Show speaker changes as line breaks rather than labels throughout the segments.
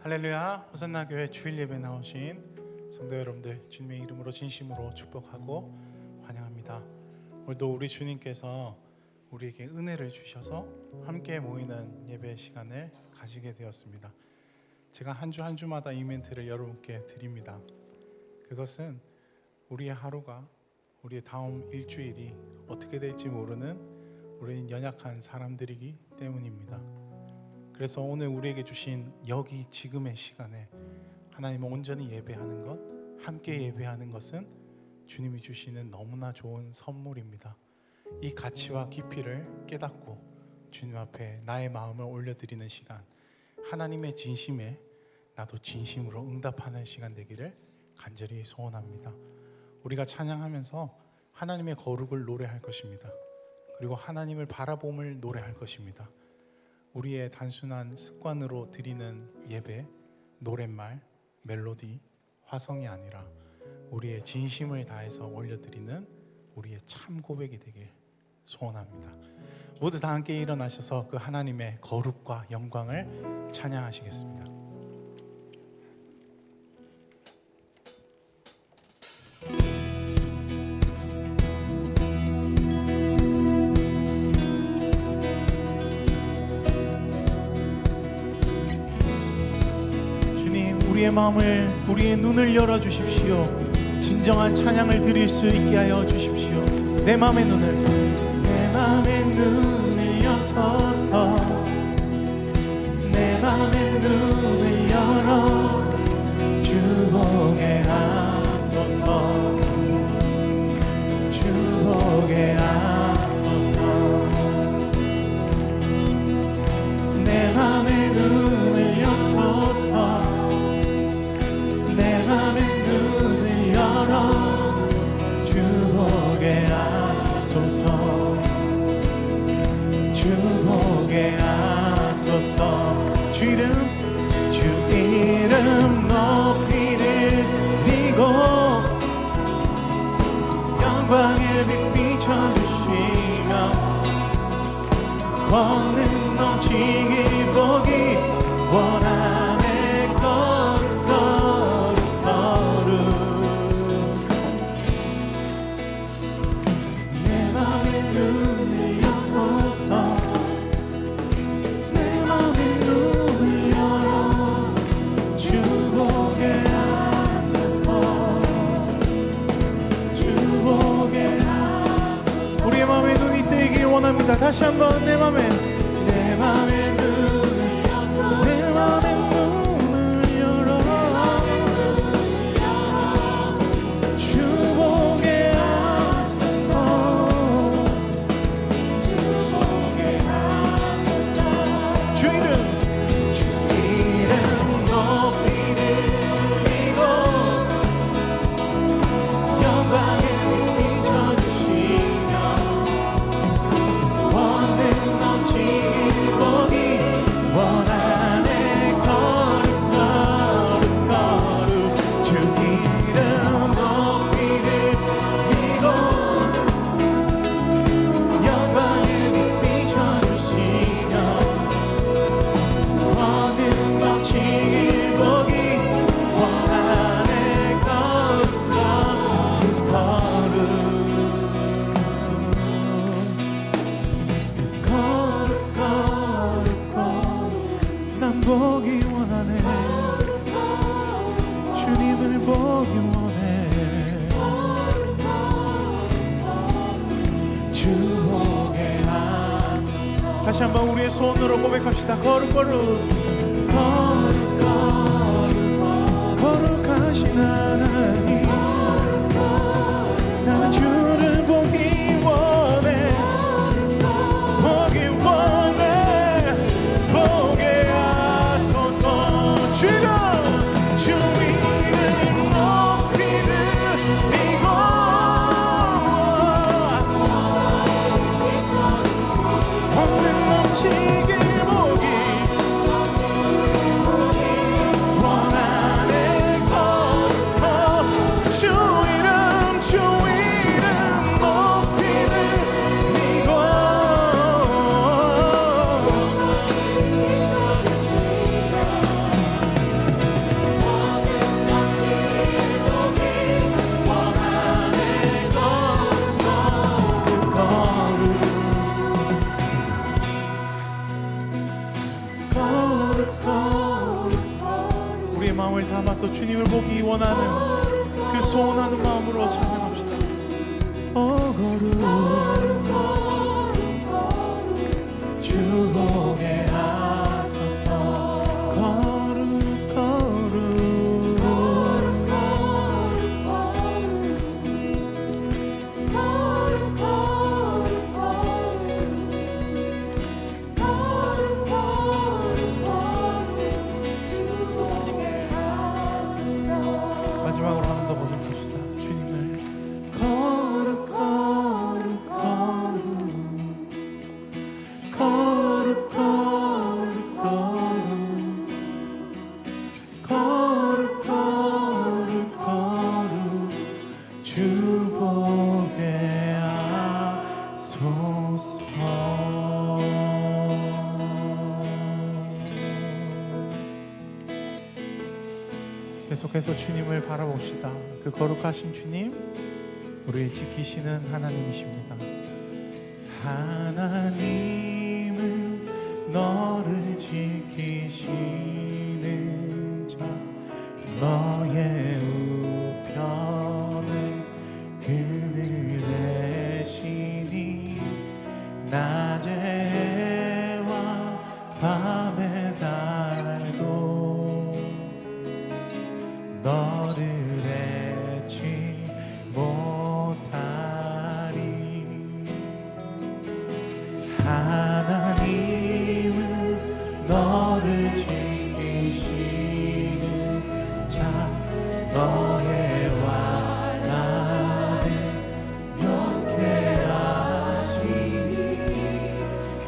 할렐루야. 호산나 교회 주일 예배 나오신 성도 여러분들 주님의 이름으로 진심으로 축복하고 환영합니다. 오늘도 우리 주님께서 우리에게 은혜를 주셔서 함께 모이는 예배 시간을 가지게 되었습니다. 제가 한 주 한 주마다 이 멘트를 여러분께 드립니다. 그것은 우리의 하루가, 우리의 다음 일주일이 어떻게 될지 모르는 우리는 연약한 사람들이기 때문입니다. 그래서 오늘 우리에게 주신 여기 지금의 시간에 하나님을 온전히 예배하는 것, 함께 예배하는 것은 주님이 주시는 너무나 좋은 선물입니다. 이 가치와 깊이를 깨닫고 주님 앞에 나의 마음을 올려드리는 시간, 하나님의 진심에 나도 진심으로 응답하는 시간 되기를 간절히 소원합니다. 우리가 찬양하면서 하나님의 거룩을 노래할 것입니다. 그리고 하나님을 바라봄을 노래할 것입니다. 우리의 단순한 습관으로 드리는 예배, 노랫말, 멜로디, 화성이 아니라 우리의 진심을 다해서 올려드리는 우리의 참 고백이 되길 소원합니다. 모두 다 함께 일어나셔서 그 하나님의 거룩과 영광을 찬양하시겠습니다. 우리의 마음을, 우리의 눈을 열어주십시오. 진정한 찬양을 드릴 수 있게 하여 주십시오. 내 마음의 눈을 여서서 내 마음의 눈을 열어 주 보게 하소서. 주 보게 하소서. 내 마음의 눈을 여서서 내 맘의 눈을 열어 주 보게 하소서. 주 보게 하소서. 주 이름 높이 드리고 영광의 빛 비춰주시며 권능 넘치기 보기 원하네. 다시 한번 내 맘의 눈을 열어 주 보게 하소서. 주 이름 높이 드리고 영광의 빛 비춰주시며 보기 원하네. 거룩 주 이름 높이 드리고 영광의 빛 비춰주시며 권능 넘치기 보기 원하네. 보기 원하네. 주님을 보기 원해. 주 보게 하소서. 다시 한번 우리의 손으로 고백합시다. 거룩하신 하나님, 나는 주를 보기 원해. 보기 원해. 보게 주 이름 높이 드리고 권능 넘치기 보기 마음을 담아서 주님을 보기 원하는 그 소원하는 마음으로 찬양합시다. 거룩 주 보게 하소서. 거룩 거룩 마지막으로 한 번 더 고백합시다. 주님을 거룩 거룩 거룩 거룩 거룩 거룩 거룩 주 보게 하소서. 계속해서 주님을 바라봅시다. 그 거룩하신 주님, 우리를 지키시는 하나님이십니다. 하나님은 너를 지키시는 자, 너의 우편에 그늘내시니 낮의 해와 밤의 달도 너를 잊지 못하리. 하나님은 너를 지키시는 자, 너의 환난을 면케하시니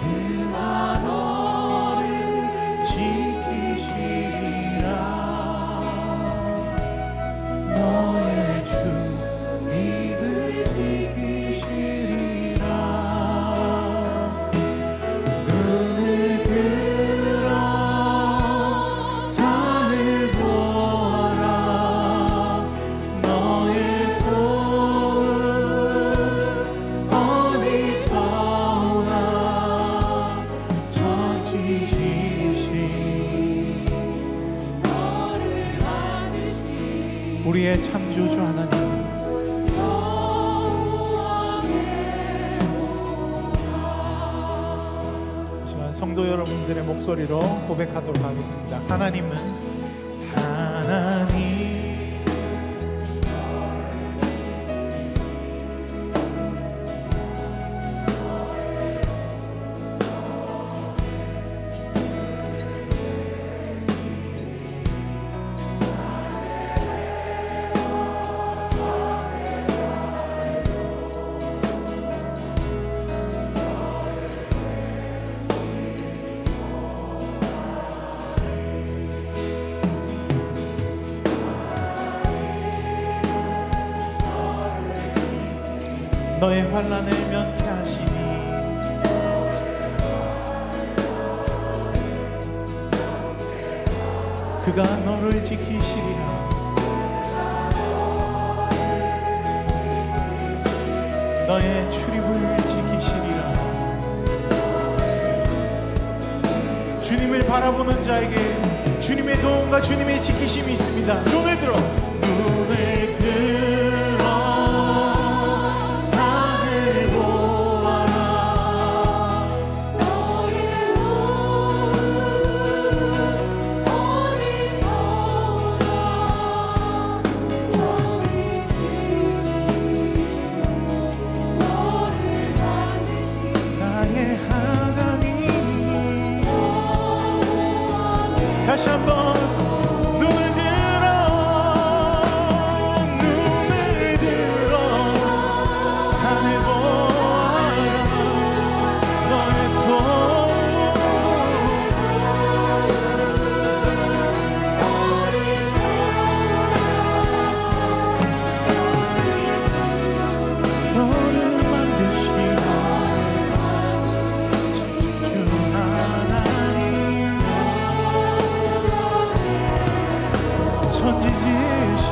그가 너를 지키시리라. 너의 주 입을 지키시리라. 눈을 들어 산을 보아라. 너의 도움 어디서 오나. 전지지신 너를 만드신 우리의 창조주 하나님, 하지만 성도 여러분들의 목소리로 고백하도록 하겠습니다. 하나님은 하나님 너의 환난을 면케하시니 그가 너를 지키시리라. 너의 출입을 지키시리라. 주님을 바라보는 자에게 주님의 도움과 주님의 지키심이 있습니다. 눈을 들어 산을 보아라. 너의 도움 어디서 오나. 전지지신 너를 만드신 나의 하나님. 다시 한번 눈을 들어 산을 보아라. 너의 도움 너를 만드신 주 하나님. 천지지신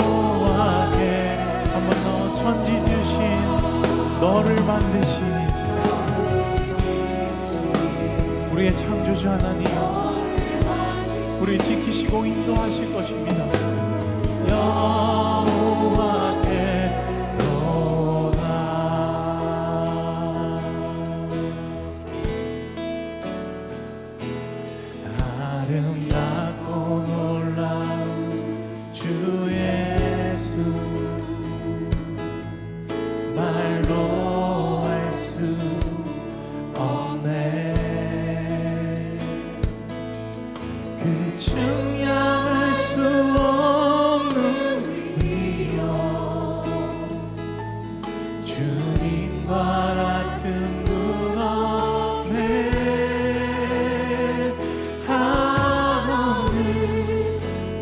여호와께 한번 너를 만드신 우리의 창조주 하나님, 우리 지키시고 인도하실 것입니다. 여호와께로다. 아름답고 놀라운 주 예수, 말로 할 수 없네. 그 측량할 수 없는 위엄, 주님과 같은 분 없네. 한없는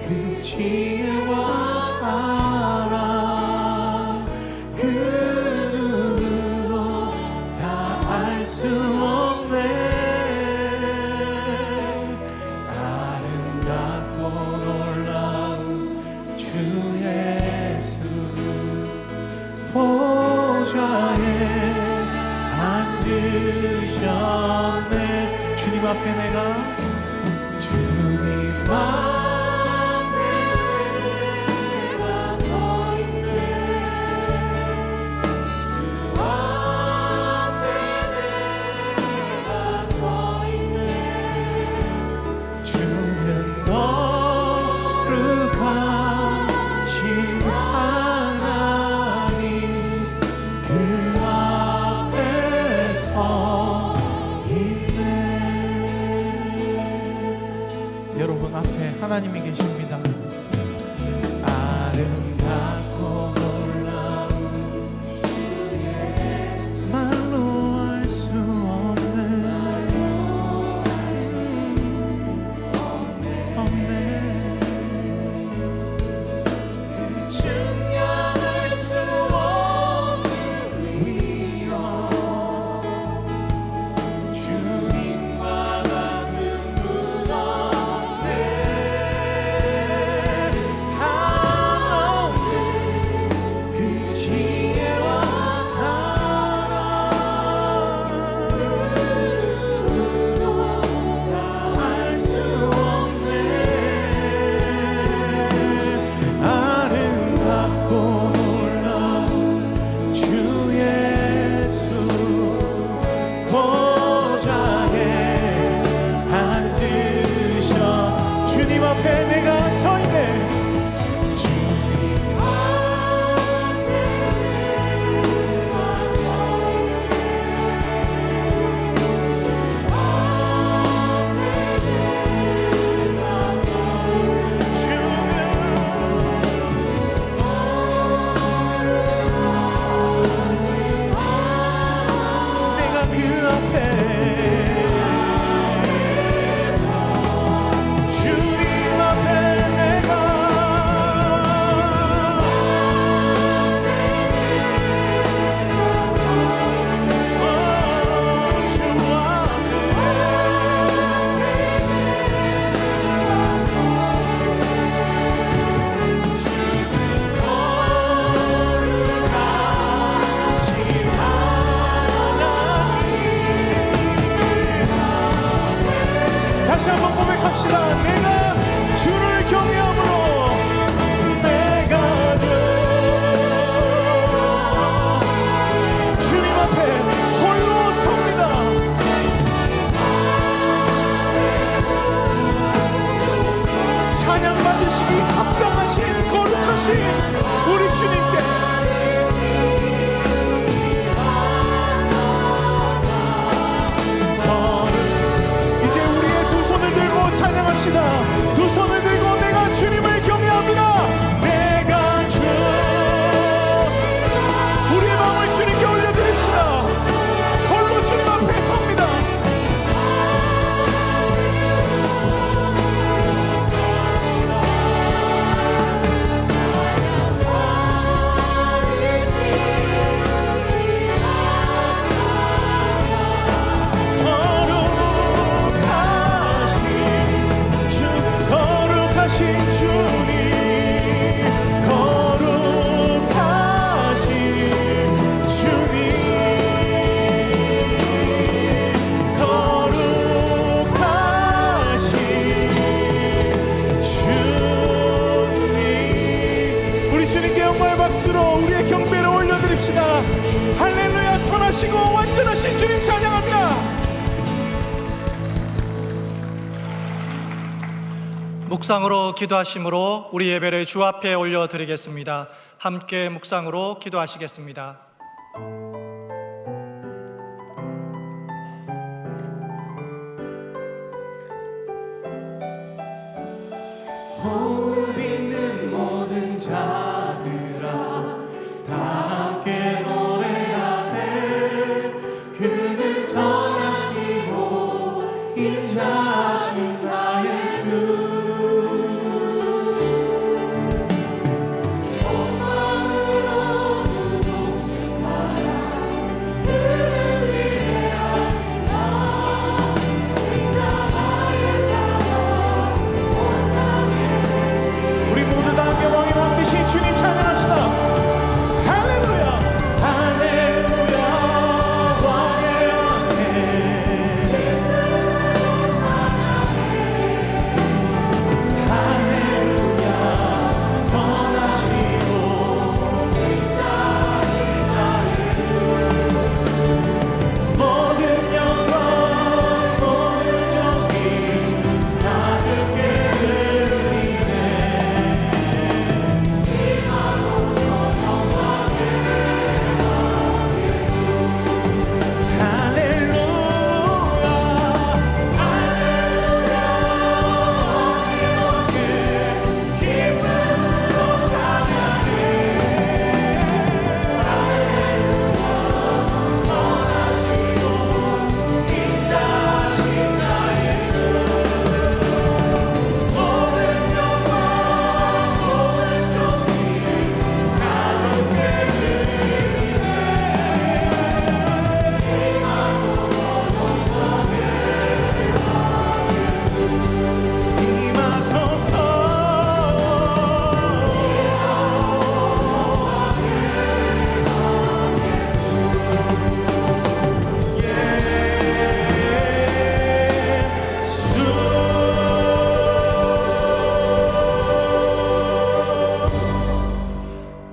그 지혜와 사랑, 그 누구도 다 알 수 없네. 보좌에 앉으셨네. 주님 앞에 내가, 주님 앞에 내가 서 있네. 주 앞에 내가 서 있네. 주는 거룩하신 여러분 앞에 하나님이 계십니다. 아름답고 놀라운 주 예수, 말로 할 수 없는 없네. 그 측량할 수 없는 위엄, 주님과 같은 분 없네. 한없는 주님께 영광의 박수로 우리의 경배를 올려드립시다. 할렐루야. 선하시고 완전하신 주님 찬양합니다.
묵상으로 기도하심으로 우리 예배를 주 앞에 올려드리겠습니다. 함께 묵상으로 기도하시겠습니다.
호흡 있는 모든 자들아 다 함께 노래하세. 그는 선하시고 인자하신 나의 주. 주님 찬양합시다. 할렐루야. 할렐루야. 왕의 왕께 할렐루야. 선하시고 인자하신 나의 주. 모든 영광 모든 존귀 다 주께 드리네.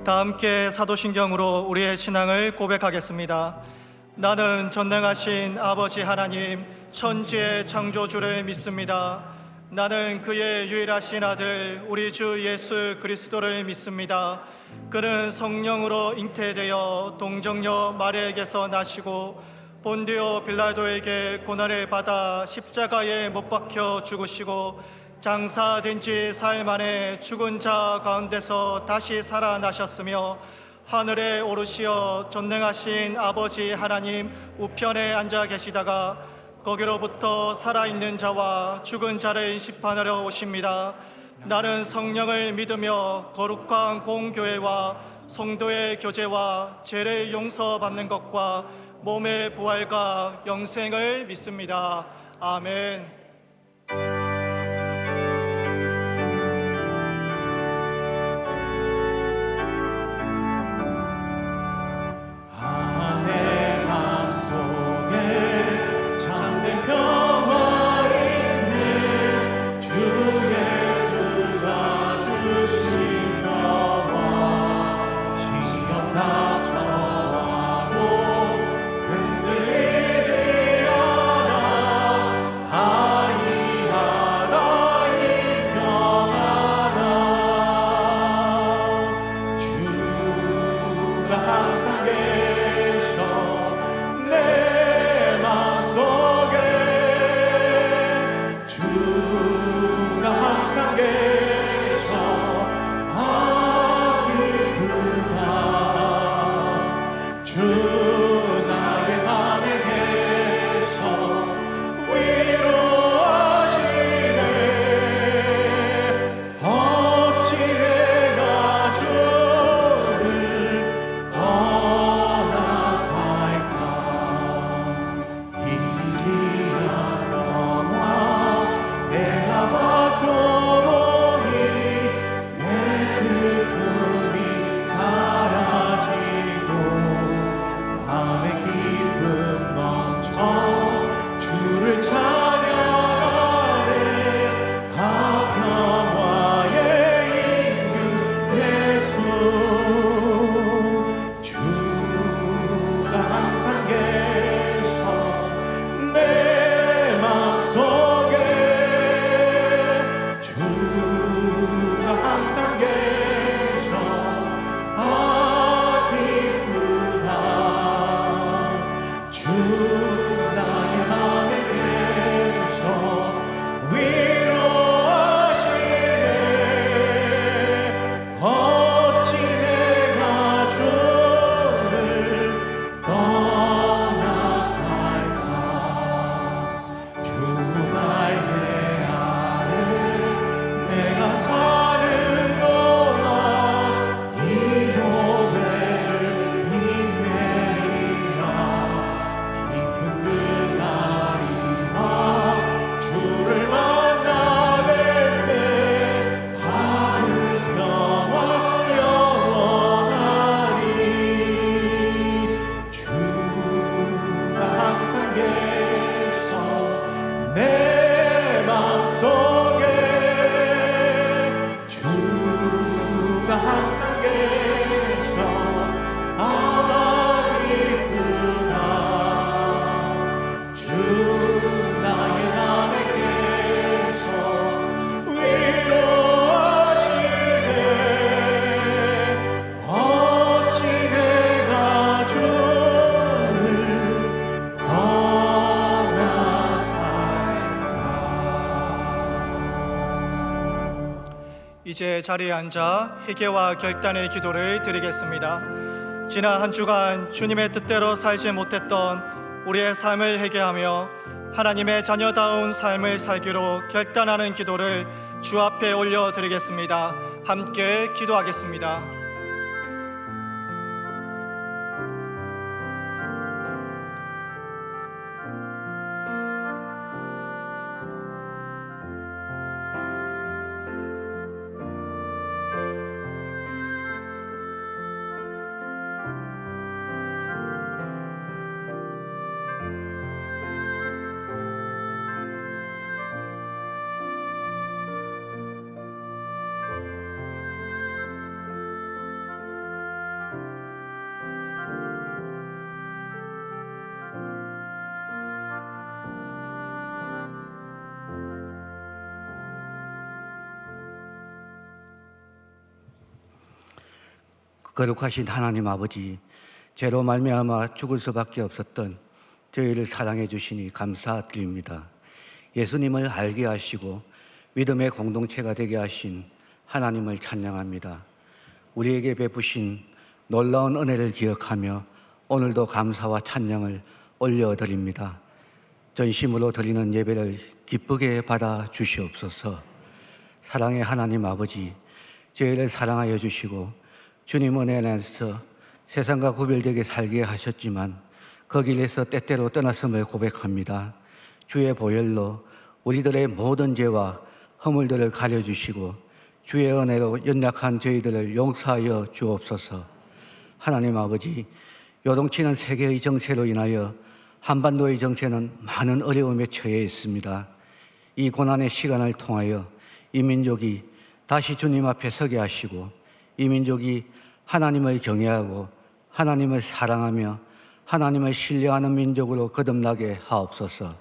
다 함께 사도신경으로 우리의 신앙을 고백하겠습니다. 나는 전능하신 아버지 하나님 천지의 창조주를 믿습니다. 나는 그의 유일하신 아들 우리 주 예수 그리스도를 믿습니다. 그는 성령으로 잉태되어 동정녀 마리아에게서 나시고 본디오 빌라도에게 고난을 받아 십자가에 못 박혀 죽으시고 장사된 지 사흘 만에 죽은 자 가운데서 다시 살아나셨으며 하늘에 오르시어 전능하신 아버지 하나님 우편에 앉아 계시다가 거기로부터 살아있는 자와 죽은 자를 심판하러 오십니다. 나는 성령을 믿으며 거룩한 공교회와 성도의 교제와 죄를 용서받는 것과 몸의 부활과 영생을 믿습니다. 아멘. 이제 자리에 앉아 회개와 결단의 기도를 드리겠습니다. 지난 한 주간 주님의 뜻대로 살지 못했던 우리의 삶을 회개하며 하나님의 자녀다운 삶을 살기로 결단하는 기도를 주 앞에 올려드리겠습니다. 함께 기도하겠습니다.
거룩하신 하나님 아버지, 죄로 말미암아 죽을 수밖에 없었던 저희를 사랑해 주시니 감사드립니다. 예수님을 알게 하시고 믿음의 공동체가 되게 하신 하나님을 찬양합니다. 우리에게 베푸신 놀라운 은혜를 기억하며 오늘도 감사와 찬양을 올려드립니다. 전심으로 드리는 예배를 기쁘게 받아 주시옵소서. 사랑의 하나님 아버지, 저희를 사랑하여 주시고 주님 은혜 안에서 세상과 구별되게 살게 하셨지만 그 길에서 때때로 떠났음을 고백합니다. 주의 보혈로 우리들의 모든 죄와 허물들을 가려주시고 주의 은혜로 연약한 저희들을 용서하여 주옵소서. 하나님 아버지, 요동치는 세계의 정세로 인하여 한반도의 정세는 많은 어려움에 처해 있습니다. 이 고난의 시간을 통하여 이 민족이 다시 주님 앞에 서게 하시고 이 민족이 하나님을 경외하고 하나님을 사랑하며 하나님을 신뢰하는 민족으로 거듭나게 하옵소서.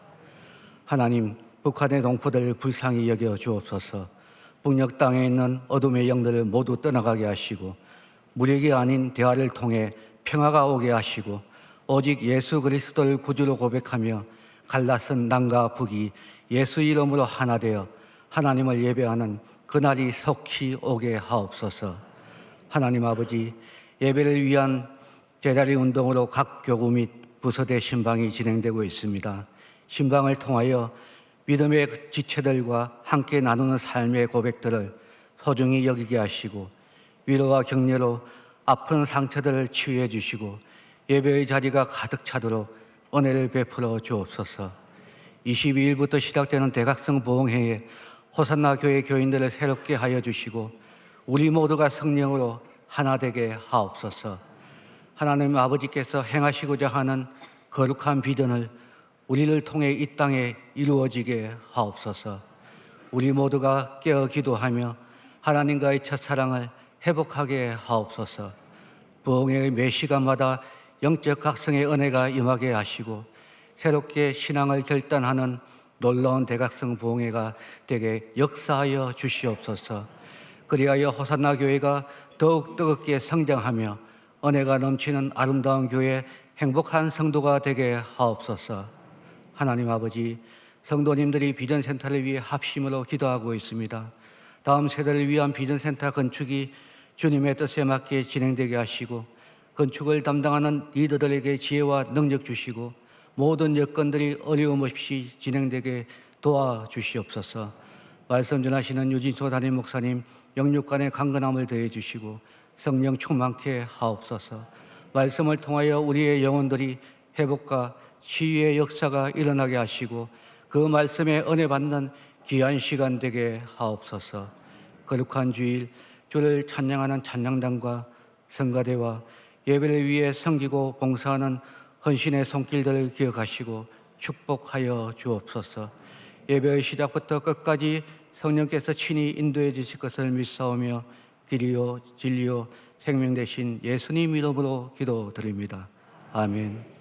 하나님, 북한의 동포들을 불쌍히 여겨 주옵소서. 북녘 땅에 있는 어둠의 영들을 모두 떠나가게 하시고 무력이 아닌 대화를 통해 평화가 오게 하시고 오직 예수 그리스도를 구주로 고백하며 갈라선 남과 북이 예수 이름으로 하나 되어 하나님을 예배하는 그날이 속히 오게 하옵소서. 하나님 아버지, 예배를 위한 제자리 운동으로 각 교구 및 부서대 신방이 진행되고 있습니다. 신방을 통하여 믿음의 지체들과 함께 나누는 삶의 고백들을 소중히 여기게 하시고 위로와 격려로 아픈 상처들을 치유해 주시고 예배의 자리가 가득 차도록 은혜를 베풀어 주옵소서. 22일부터 시작되는 대각성 부흥회에 호산나 교회 교인들을 새롭게 하여 주시고 우리 모두가 성령으로 하나 되게 하옵소서. 하나님 아버지께서 행하시고자 하는 거룩한 비전을 우리를 통해 이 땅에 이루어지게 하옵소서. 우리 모두가 깨어 기도하며 하나님과의 첫사랑을 회복하게 하옵소서. 부흥회의 매 시간마다 영적 각성의 은혜가 임하게 하시고 새롭게 신앙을 결단하는 놀라운 대각성 부흥회가 되게 역사하여 주시옵소서. 그리하여 호산나 교회가 더욱 뜨겁게 성장하며 은혜가 넘치는 아름다운 교회, 행복한 성도가 되게 하옵소서. 하나님 아버지, 성도님들이 비전센터를 위해 합심으로 기도하고 있습니다. 다음 세대를 위한 비전센터 건축이 주님의 뜻에 맞게 진행되게 하시고 건축을 담당하는 리더들에게 지혜와 능력 주시고 모든 여건들이 어려움 없이 진행되게 도와주시옵소서. 말씀 전하시는 유진소 담임 목사님 영육간의 강건함을 더해 주시고 성령 충만케 하옵소서. 말씀을 통하여 우리의 영혼들이 회복과 치유의 역사가 일어나게 하시고 그 말씀에 은혜 받는 귀한 시간 되게 하옵소서. 거룩한 주일 주를 찬양하는 찬양단과 성가대와 예배를 위해 섬기고 봉사하는 헌신의 손길들을 기억하시고 축복하여 주옵소서. 예배의 시작부터 끝까지 성령께서 친히 인도해 주실 것을 믿사오며 길이요 진리요 생명 되신 예수님 이름으로 기도드립니다. 아멘.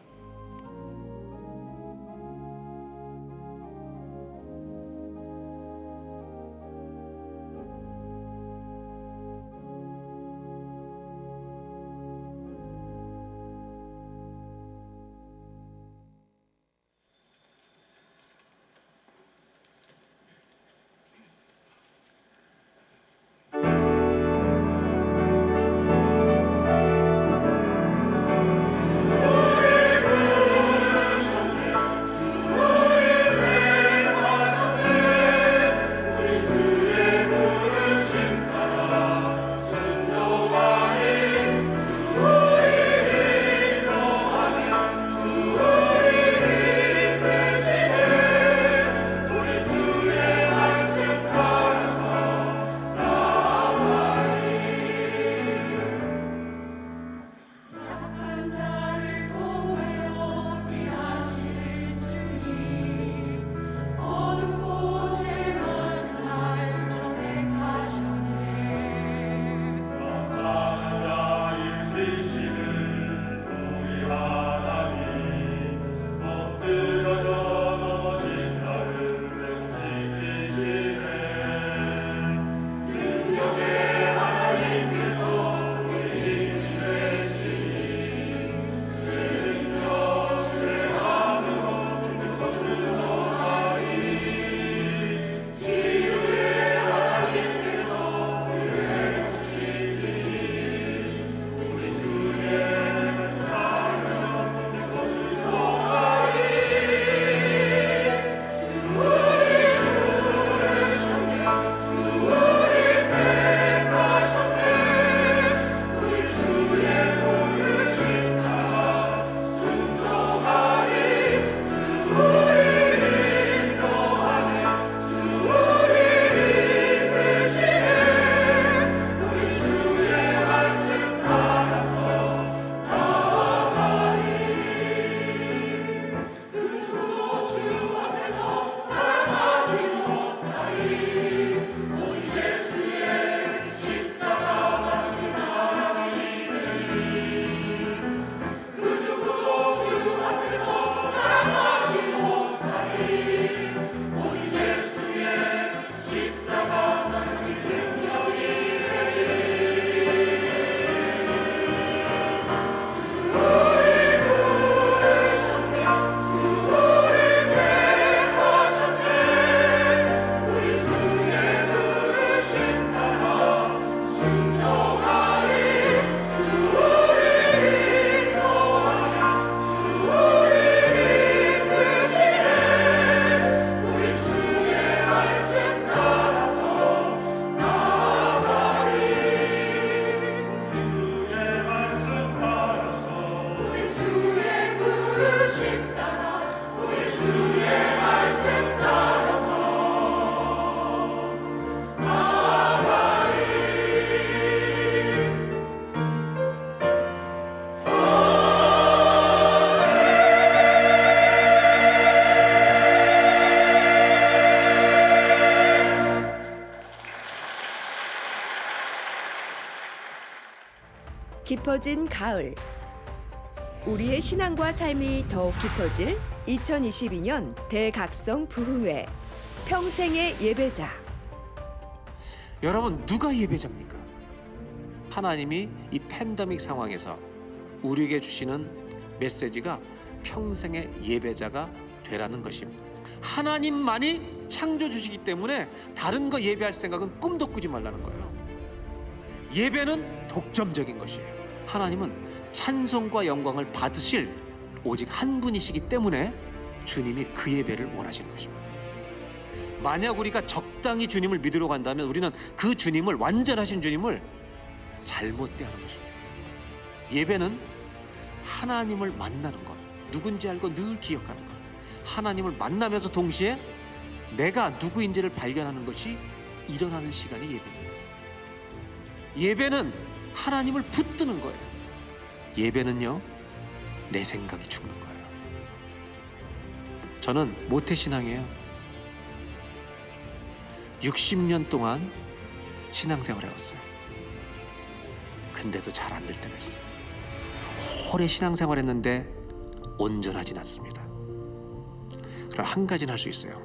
깊어진 가을. 우리의 신앙과 삶이 더욱 깊어질 2022년 대각성 부흥회 평생의 예배자.
여러분, 누가 예배자입니까? 하나님이 이 팬데믹 상황에서 우리에게 주시는 메시지가 평생의 예배자가 되라는 것입니다. 하나님만이 창조주시기 때문에 다른 거 예배할 생각은 꿈도 꾸지 말라는 거예요. 예배는 독점적인 것이에요. 하나님은 찬송과 영광을 받으실 오직 한 분이시기 때문에 주님이 그 예배를 원하시는 것입니다. 만약 우리가 적당히 주님을 믿으러 간다면 우리는 그 주님을, 완전하신 주님을 잘못 대하는 것입니다. 예배는 하나님을 만나는 것, 누군지 알고 늘 기억하는 것, 하나님을 만나면서 동시에 내가 누구인지를 발견하는 것이 일어나는 시간이 예배입니다. 예배는 하나님을 붙드는 거예요. 예배는요, 내 생각이 죽는 거예요. 저는 모태신앙이에요. 60년 동안 신앙생활 해왔어요. 근데도 잘 안 될 때가 있어요. 오래 신앙생활 했는데 온전하진 않습니다. 그럼 한 가지는 할 수 있어요.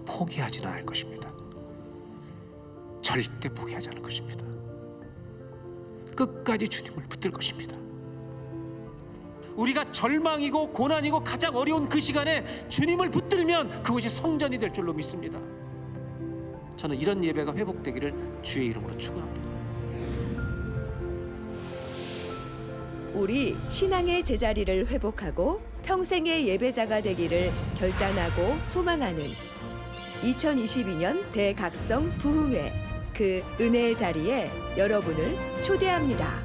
포기하지는 않을 것입니다. 절대 포기하지 않을 것입니다. 끝까지 주님을 붙들 것입니다. 우리가 절망이고 고난이고 가장 어려운 그 시간에 주님을 붙들면 그것이 성전이 될 줄로 믿습니다. 저는 이런 예배가 회복되기를 주의 이름으로 축원합니다.
우리 신앙의 제자리를 회복하고 평생의 예배자가 되기를 결단하고 소망하는 2022년 대각성 부흥회, 그 은혜의 자리에 여러분을 초대합니다.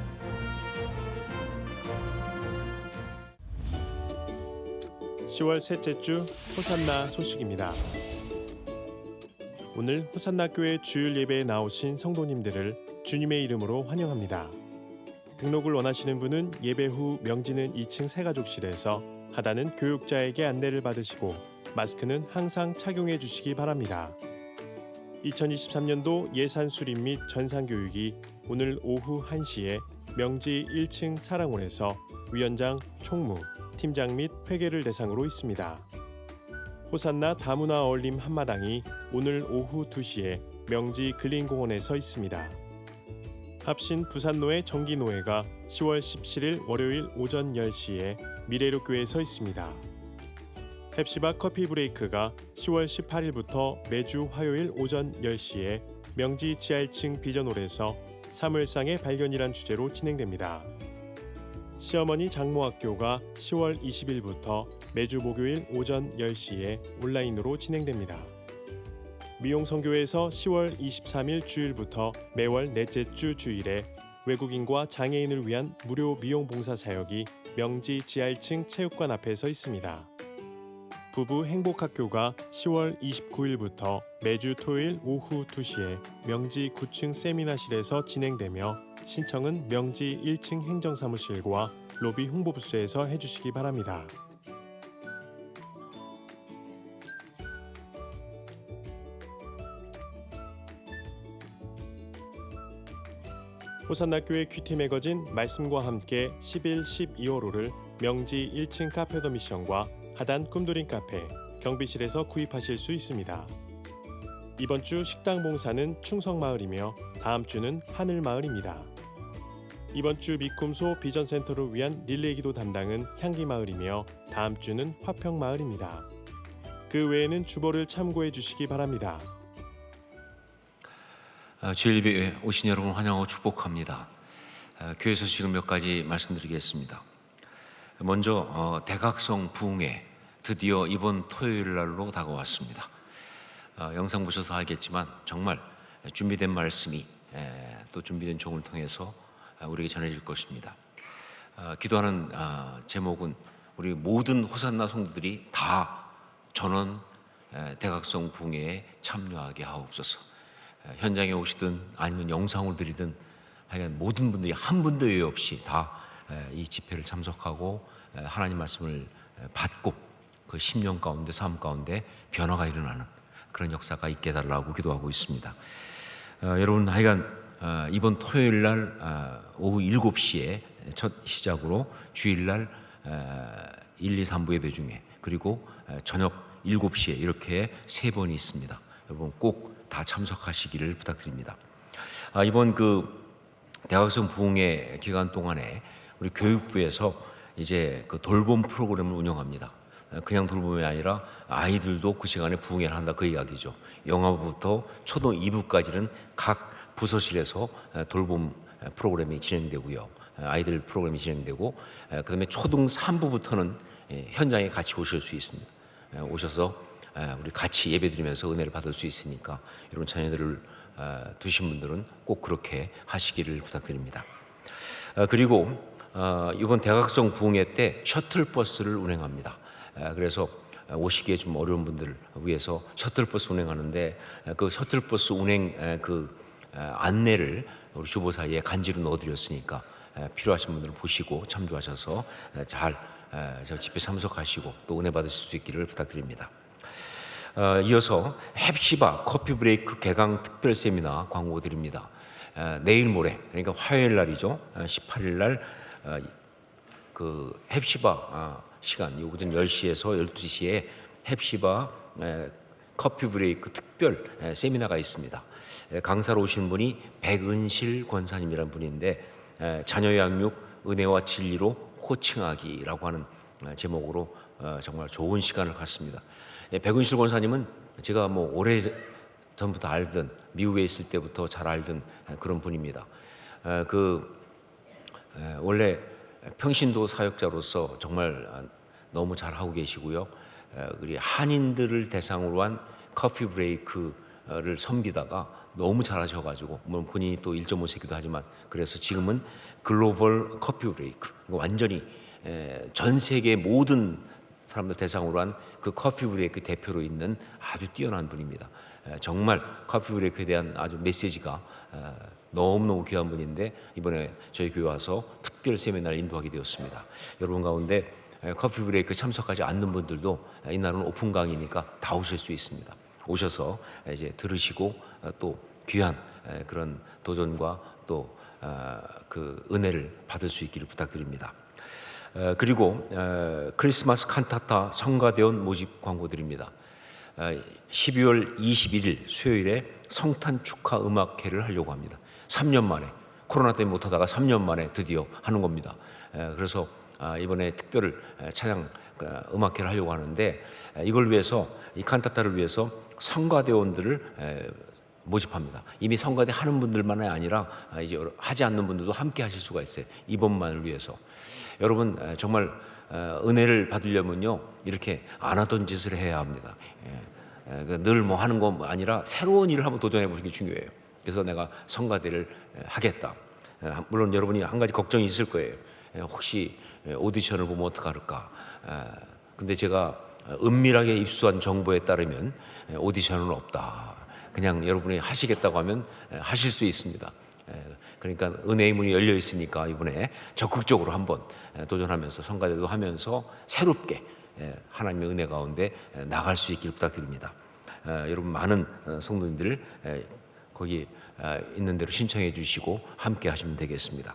(10월) 셋째 주 호산나 소식입니다. 오늘 호산나 교회 주일 예배에 나오신 성도님들을 주님의 이름으로 환영합니다. 등록을 원하시는 분은 예배 후 명지는 2층 새가족실에서, 하단은 교육자에게 안내를 받으시고 마스크는 항상 착용해 주시기 바랍니다. 2023년도 예산 수립 및 전산 교육이 오늘 오후 1시에 명지 1층 사랑홀에서 위원장, 총무, 팀장 및 회계를 대상으로 있습니다. 호산나 다문화 어울림 한마당이 오늘 오후 2시에 명지 근린공원에서 있습니다. 합신 부산노회 정기노회가 10월 17일 월요일 오전 10시에 미래로교회에서 있습니다. 햅시바 커피 브레이크가 10월 18일부터 매주 화요일 오전 10시에 명지 지하 1층 비전홀에서 사물상의 발견이란 주제로 진행됩니다. 시어머니 장모학교가 10월 20일부터 매주 목요일 오전 10시에 온라인으로 진행됩니다. 미용성교회에서 10월 23일 주일부터 매월 넷째 주 주일에 외국인과 장애인을 위한 무료 미용 봉사 사역이 명지 지하 1층 체육관 앞에서 있습니다. 부부 행복학교가 10월 29일부터 매주 토요일 오후 2시에 명지 9층 세미나실에서 진행되며 신청은 명지 1층 행정사무실과 로비 홍보부스에서 해주시기 바랍니다. 호산나교회 큐티 매거진 말씀과 함께 11, 12월호를 명지 1층 카페 더 미션과 하단 꿈드림 카페, 경비실에서 구입하실 수 있습니다. 이번 주 식당 봉사는 충성마을이며 다음 주는 하늘마을입니다. 이번 주 미쿰소 비전센터를 위한 릴레이 기도 담당은 향기마을이며 다음 주는 화평마을입니다. 그 외에는 주보를 참고해 주시기 바랍니다.
주일 예배에 오신 여러분 환영하고 축복합니다. 교회 소식을 몇 가지 말씀드리겠습니다. 먼저 대각성 부흥회 드디어 이번 토요일 날로 다가왔습니다. 영상 보셔서 알겠지만 정말 준비된 말씀이 또 준비된 종을 통해서 우리에게 전해질 것입니다. 기도하는 제목은 우리 모든 호산나 성도들이 다 전원 대각성 부흥회에 참여하게 하옵소서. 현장에 오시든 아니면 영상을 드리든 하여간 모든 분들이 한 분도 예외 없이 다 이 집회를 참석하고 하나님 말씀을 받고 그 10년 가운데 삶 가운데 변화가 일어나는 그런 역사가 있게 해달라고 기도하고 있습니다. 여러분 하여간 이번 토요일 날 오후 7시에 첫 시작으로 주일 날 1, 2, 3부 예배 중에 그리고 저녁 7시에 이렇게 3번이 있습니다. 여러분 꼭 다 참석하시기를 부탁드립니다. 이번 그 대학생 부흥회 기간 동안에 우리 교육부에서 이제 그 돌봄 프로그램을 운영합니다. 그냥 돌봄이 아니라 아이들도 그 시간에 부흥회를 한다 그 이야기죠. 영아부터 초등 2부까지는 각 부서실에서 돌봄 프로그램이 진행되고요. 아이들 프로그램이 진행되고 그다음에 초등 3부부터는 현장에 같이 오실 수 있습니다. 오셔서 우리 같이 예배드리면서 은혜를 받을 수 있으니까 여러분 자녀들을 두신 분들은 꼭 그렇게 하시기를 부탁드립니다. 그리고 이번 대각성 부흥회 때 셔틀버스를 운행합니다. 그래서 오시기에 좀 어려운 분들을 위해서 셔틀버스 운행하는데 그 셔틀버스 운행 그 안내를 우리 주보사에 간지로 넣어드렸으니까 필요하신 분들은 보시고 참조하셔서 잘 집회 참석하시고 또 은혜 받으실 수 있기를 부탁드립니다. 이어서 헵시바 커피 브레이크 개강 특별 세미나 광고 드립니다. 내일 모레 그러니까 화요일 날이죠. 18일 날 그 헵시바 시간 오전 10시에서 12시에 헵시바 커피 브레이크 특별 세미나가 있습니다. 강사로 오신 분이 백은실 권사님이라는 분인데 자녀 양육 은혜와 진리로 코칭하기라고 하는 제목으로 정말 좋은 시간을 갖습니다. 백은실 권사님은 제가 뭐 오래 전부터 알던 미국에 있을 때부터 잘 알던 그런 분입니다. 원래 평신도 사역자로서 정말 너무 잘 하고 계시고요. 우리 한인들을 대상으로 한 커피 브레이크를 섬기다가 너무 잘하셔가지고 물론 본인이 또 1.5세기도 하지만 그래서 지금은 글로벌 커피 브레이크 완전히 전 세계 모든 사람들 대상으로 한 그 커피 브레이크 대표로 있는 아주 뛰어난 분입니다. 정말 커피 브레이크에 대한 아주 메시지가 너무너무 귀한 분인데 이번에 저희 교회 와서 특별 세미나를 인도하게 되었습니다. 여러분 가운데 커피 브레이크 참석하지 않는 분들도 이날은 오픈 강의니까 다 오실 수 있습니다. 오셔서 이제 들으시고 또 귀한 그런 도전과 또 그 은혜를 받을 수 있기를 부탁드립니다. 그리고 크리스마스 칸타타 성가대원 모집 광고 드립니다. 12월 21일 수요일에 성탄 축하 음악회를 하려고 합니다. 3년 만에 코로나 때문에 못하다가 3년 만에 드디어 하는 겁니다. 그래서 이번에 특별 찬양 음악회를 하려고 하는데 이걸 위해서 이 칸타타를 위해서 성가대원들을 모집합니다. 이미 성가대 하는 분들만이 아니라 이제 하지 않는 분들도 함께 하실 수가 있어요. 이번만을 위해서. 여러분 정말 은혜를 받으려면요 이렇게 안 하던 짓을 해야 합니다. 늘 뭐 하는 거 아니라 새로운 일을 한번 도전해 보시는 게 중요해요. 그래서 내가 성가대를 하겠다. 물론 여러분이 한 가지 걱정이 있을 거예요. 혹시 오디션을 보면 어떡할까. 근데 제가 은밀하게 입수한 정보에 따르면 오디션은 없다. 그냥 여러분이 하시겠다고 하면 하실 수 있습니다. 그러니까 은혜의 문이 열려 있으니까 이번에 적극적으로 한번 도전하면서 성가대도 하면서 새롭게 하나님의 은혜 가운데 나갈 수 있기를 부탁드립니다. 여러분 많은 성도님들 거기 있는 대로 신청해 주시고 함께 하시면 되겠습니다.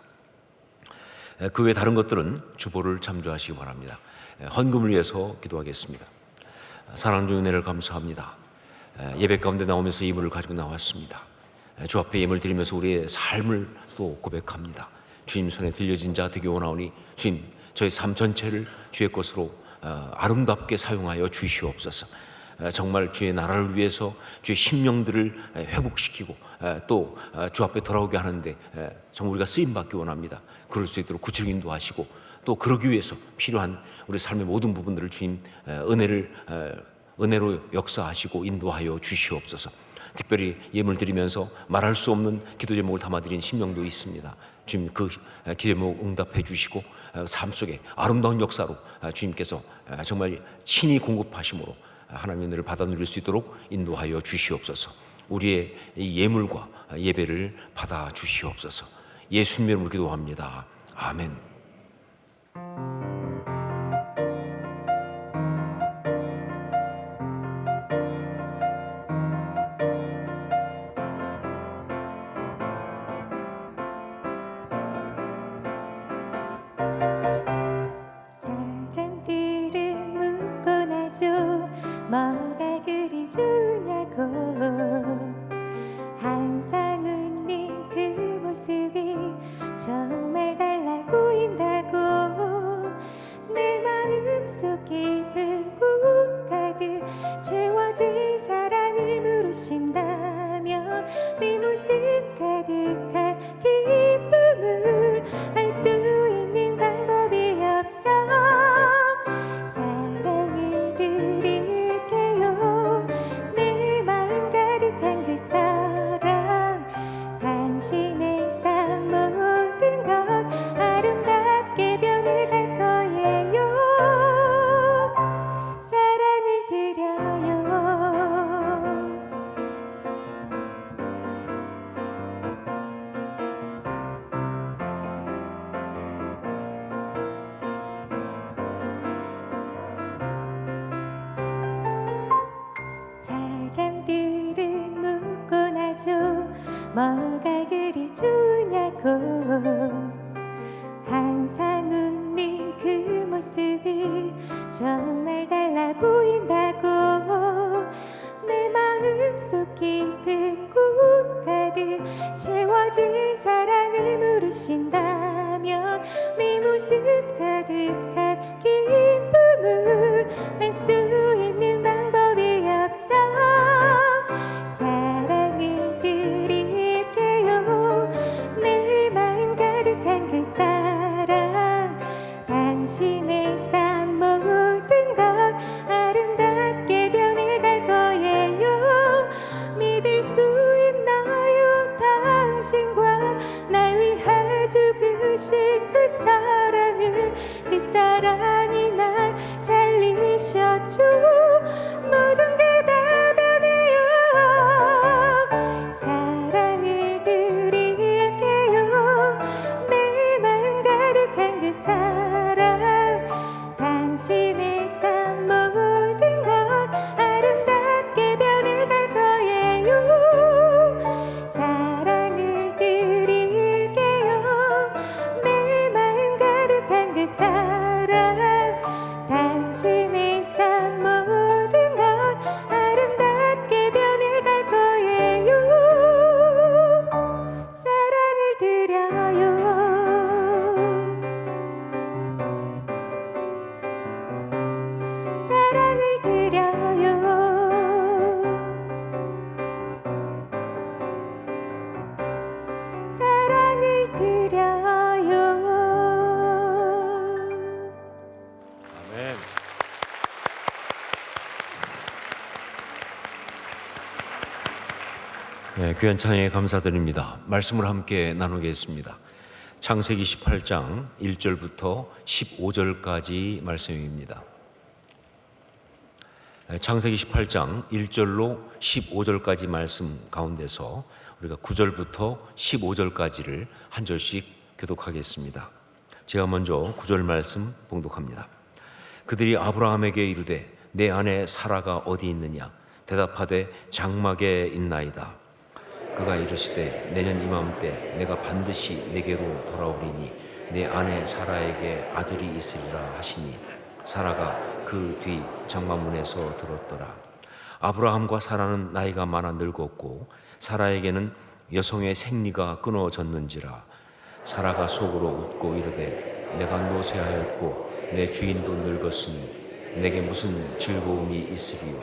그 외 다른 것들은 주보를 참조하시기 바랍니다. 헌금을 위해서 기도하겠습니다. 사랑하는 주 은혜를 감사합니다. 예배 가운데 나오면서 예물을 가지고 나왔습니다. 주 앞에 예물 드리면서 우리의 삶을 또 고백합니다. 주님 손에 들려진 자 되기 원하오니 주님 저희 삶 전체를 주의 것으로 아름답게 사용하여 주시옵소서. 정말 주의 나라를 위해서 주의 심령들을 회복시키고 또 주 앞에 돌아오게 하는데 정말 우리가 쓰임받기 원합니다. 그럴 수 있도록 구체적 인도하시고 또 그러기 위해서 필요한 우리 삶의 모든 부분들을 주님 은혜로 역사하시고 인도하여 주시옵소서. 특별히 예물 드리면서 말할 수 없는 기도 제목을 담아드린 심령도 있습니다. 주님 그 기도제목 응답해 주시고 삶 속에 아름다운 역사로 주님께서 정말 친히 공급하심으로 하나님의 은혜를 받아 누릴 수 있도록 인도하여 주시옵소서. 우리의 이 예물과 예배를 받아 주시옵소서. 예수님의 이름으로 기도합니다. 아멘.
뭐가 그리 좋냐고 항상 웃는 그 모습이 정말 달라 보인다고 내 마음속 깊은 곳 가득 채워진 사랑을 물으신다면 내 모습 가득한 기쁨을 알 수 있는 방법이 없어 사랑을 드릴게요 내 마음 가득한 그 사랑 당신의 삶 모든 것 아름답게 변해갈 거예요 믿을 수 있나요 당신과 날 위해 죽으신 그 사랑이 날 살리셨죠 모든 게 다 변해요 사랑을 드릴게요 내 마음 가득한 그 사랑 당신의 삶 모든 것 아름답게 변해갈 거예요 사랑을 드릴게요 내 마음 가득한 그 사랑 당신의 삶 모든 것 아름답게 변해갈 거예요 사랑을 드려요 사랑을 드려요 사랑을 드려요
아멘.
네, 귀한 찬양에 감사드립니다. 말씀을 함께 나누겠습니다. 창세기 18장 1절부터 15절까지 말씀입니다. 창세기 18장 1절로 15절까지 말씀 가운데서 우리가 9절부터 15절까지를 한 절씩 교독하겠습니다. 제가 먼저 9절 말씀 봉독합니다. 그들이 아브라함에게 이르되 내 아내 사라가 어디 있느냐 대답하되 장막에 있나이다. 그가 이르시되 내년 이맘때 내가 반드시 내게로 돌아오리니 내 아내 사라에게 아들이 있으리라 하시니 사라가 그 뒤 장막문에서 들었더라. 아브라함과 사라는 나이가 많아 늙었고 사라에게는 여성의 생리가 끊어졌는지라. 사라가 속으로 웃고 이르되 내가 노쇠하였고 내 주인도 늙었으니 내게 무슨 즐거움이 있으리요.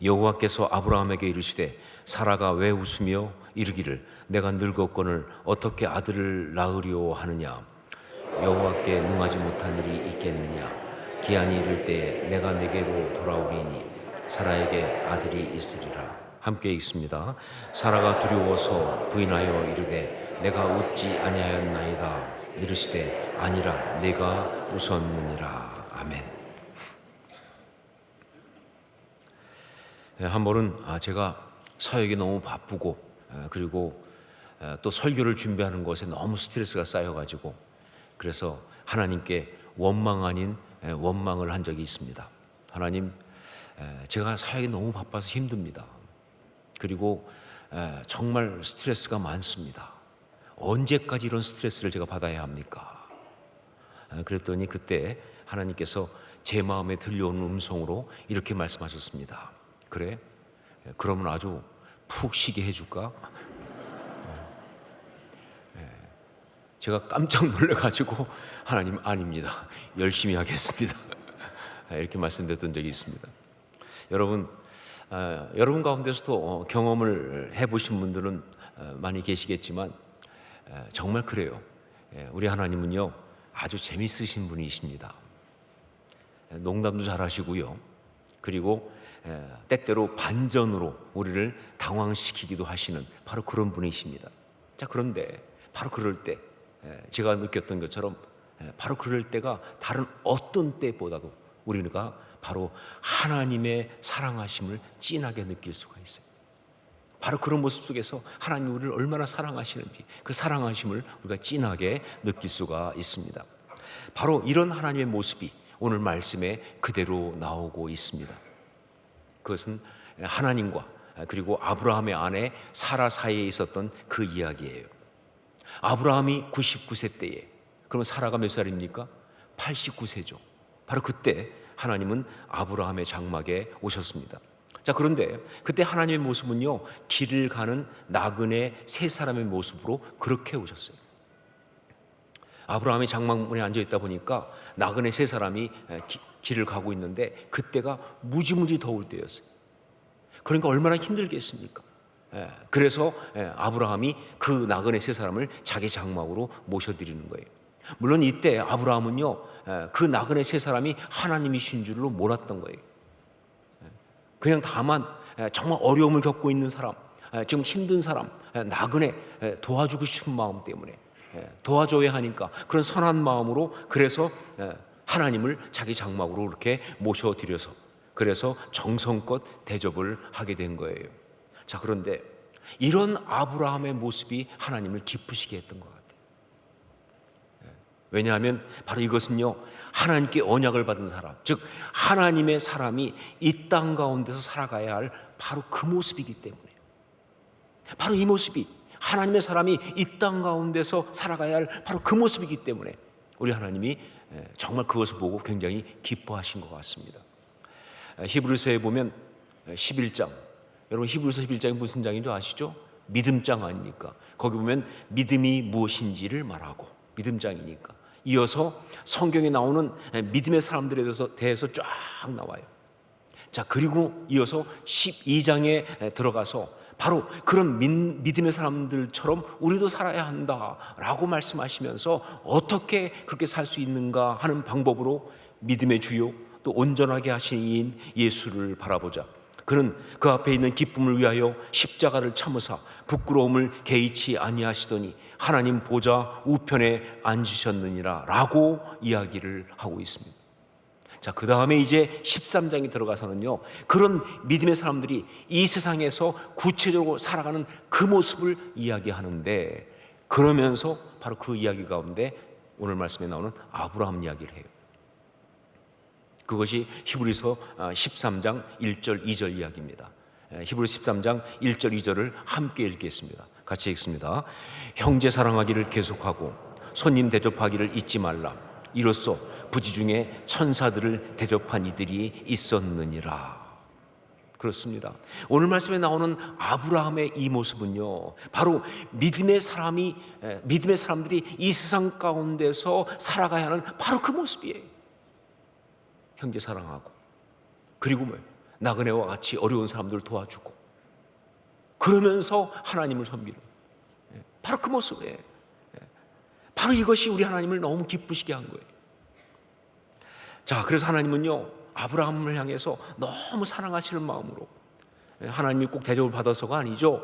여호와께서 아브라함에게 이르시되 사라가 왜 웃으며 이르기를 내가 늙었거늘 어떻게 아들을 낳으려 하느냐. 여호와께 능하지 못한 일이 있겠느냐. 기한이 이를 때에 내가 내게로 돌아오리니 사라에게 아들이 있으리라. 함께 읽습니다. 사라가 두려워서 부인하여 이르되 내가 웃지 아니하였나이다. 이르시되 아니라 내가 웃었느니라. 아멘. 한 번은 제가 사역이 너무 바쁘고 그리고 또 설교를 준비하는 것에 너무 스트레스가 쌓여가지고 그래서 하나님께 원망 아닌 원망을 한 적이 있습니다. 하나님, 제가 사역이 너무 바빠서 힘듭니다. 그리고 정말 스트레스가 많습니다. 언제까지 이런 스트레스를 제가 받아야 합니까? 그랬더니 그때 하나님께서 제 마음에 들려오는 음성으로 이렇게 말씀하셨습니다. 그래? 그러면 아주 푹 쉬게 해줄까? 제가 깜짝 놀라가지고 하나님 아닙니다. 열심히 하겠습니다. 이렇게 말씀드렸던 적이 있습니다. 여러분 가운데서도 경험을 해보신 분들은 많이 계시겠지만 정말 그래요. 우리 하나님은요 아주 재밌으신 분이십니다. 농담도 잘하시고요. 그리고 때때로 반전으로 우리를 당황시키기도 하시는 바로 그런 분이십니다. 자, 그런데 바로 그럴 때 제가 느꼈던 것처럼 바로 그럴 때가 다른 어떤 때보다도 우리가 바로 하나님의 사랑하심을 진하게 느낄 수가 있어요. 바로 그런 모습 속에서 하나님이 우리를 얼마나 사랑하시는지 그 사랑하심을 우리가 진하게 느낄 수가 있습니다. 바로 이런 하나님의 모습이 오늘 말씀에 그대로 나오고 있습니다. 그것은 하나님과 그리고 아브라함의 아내 사라 사이에 있었던 그 이야기예요. 아브라함이 99세 때에, 그러면 사라가 몇 살입니까? 89세죠. 바로 그때 하나님은 아브라함의 장막에 오셨습니다. 자, 그런데 그때 하나님의 모습은요, 길을 가는 나그네 세 사람의 모습으로 그렇게 오셨어요. 아브라함이 장막문에 앉아 있다 보니까 나그네 세 사람이 길을 가고 있는데 그때가 무지무지 더울 때였어요. 그러니까 얼마나 힘들겠습니까? 그래서 아브라함이 그 나그네 세 사람을 자기 장막으로 모셔드리는 거예요. 물론 이때 아브라함은요, 그 나그네 세 사람이 하나님이신 줄로 몰랐던 거예요. 그냥 다만 정말 어려움을 겪고 있는 사람, 지금 힘든 사람, 나그네 도와주고 싶은 마음 때문에 도와줘야 하니까 그런 선한 마음으로, 그래서 하나님을 자기 장막으로 이렇게 모셔드려서, 그래서 정성껏 대접을 하게 된 거예요. 자, 그런데 이런 아브라함의 모습이 하나님을 기쁘시게 했던 것 같아요. 왜냐하면 바로 이것은요, 하나님께 언약을 받은 사람, 즉 하나님의 사람이 이 땅 가운데서 살아가야 할 바로 그 모습이기 때문에, 바로 이 모습이 하나님의 사람이 이 땅 가운데서 살아가야 할 바로 그 모습이기 때문에 우리 하나님이 정말 그것을 보고 굉장히 기뻐하신 것 같습니다. 히브리서에 보면 11장, 여러분 히브리서 11장이 무슨 장인 줄 아시죠? 믿음장 아닙니까? 거기 보면 믿음이 무엇인지를 말하고, 믿음장이니까 이어서 성경에 나오는 믿음의 사람들에 대해서 쫙 나와요. 자, 그리고 이어서 12장에 들어가서 바로 그런 믿음의 사람들처럼 우리도 살아야 한다라고 말씀하시면서 어떻게 그렇게 살 수 있는가 하는 방법으로 믿음의 주요 또 온전하게 하신 이인 예수를 바라보자. 그는 그 앞에 있는 기쁨을 위하여 십자가를 참으사 부끄러움을 개의치 아니하시더니 하나님 보좌 우편에 앉으셨느니라 라고 이야기를 하고 있습니다. 자, 그 다음에 이제 13장에 들어가서는요, 그런 믿음의 사람들이 이 세상에서 구체적으로 살아가는 그 모습을 이야기하는데, 그러면서 바로 그 이야기 가운데 오늘 말씀에 나오는 아브라함 이야기를 해요. 그것이 히브리서 13장 1절 2절 이야기입니다. 히브리서 13장 1절 2절을 함께 읽겠습니다. 같이 읽습니다. 형제 사랑하기를 계속하고 손님 대접하기를 잊지 말라. 이로써 부지 중에 천사들을 대접한 이들이 있었느니라. 그렇습니다. 오늘 말씀에 나오는 아브라함의 이 모습은요, 바로 믿음의 사람들이 이 세상 가운데서 살아가야 하는 바로 그 모습이에요. 형제 사랑하고, 그리고 나그네와 같이 어려운 사람들을 도와주고, 그러면서 하나님을 섬기는 바로 그 모습이에요. 바로 이것이 우리 하나님을 너무 기쁘시게 한 거예요. 자, 그래서 하나님은요, 아브라함을 향해서 너무 사랑하시는 마음으로, 하나님이 꼭 대접을 받아서가 아니죠.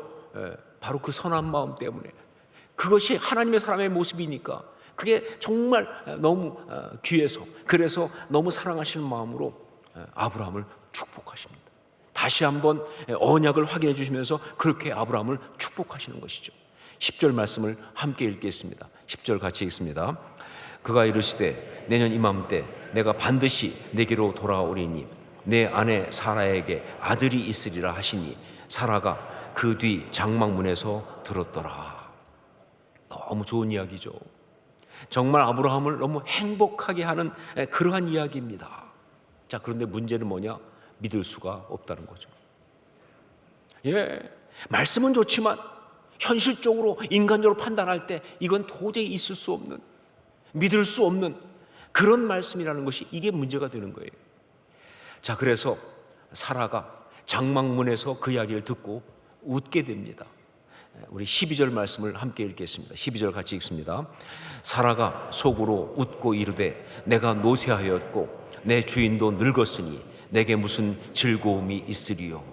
바로 그 선한 마음 때문에, 그것이 하나님의 사람의 모습이니까 그게 정말 너무 귀해서, 그래서 너무 사랑하시는 마음으로 아브라함을 축복하십니다. 다시 한번 언약을 확인해 주시면서 그렇게 아브라함을 축복하시는 것이죠. 10절 말씀을 함께 읽겠습니다. 10절 같이 읽습니다. 그가 이르시되 내년 이맘때 내가 반드시 내게로 돌아오리니 내 아내 사라에게 아들이 있으리라 하시니 사라가 그 뒤 장막문에서 들었더라. 너무 좋은 이야기죠. 정말 아브라함을 너무 행복하게 하는 그러한 이야기입니다. 자, 그런데 문제는 뭐냐? 믿을 수가 없다는 거죠. 말씀은 좋지만 현실적으로 인간적으로 판단할 때 이건 도저히 있을 수 없는, 믿을 수 없는 그런 말씀이라는 것이, 이게 문제가 되는 거예요. 자, 그래서 사라가 장막문에서 그 이야기를 듣고 웃게 됩니다. 우리 12절 말씀을 함께 읽겠습니다. 12절 같이 읽습니다. 사라가 속으로 웃고 이르되 내가 노쇠하였고 내 주인도 늙었으니 내게 무슨 즐거움이 있으리요.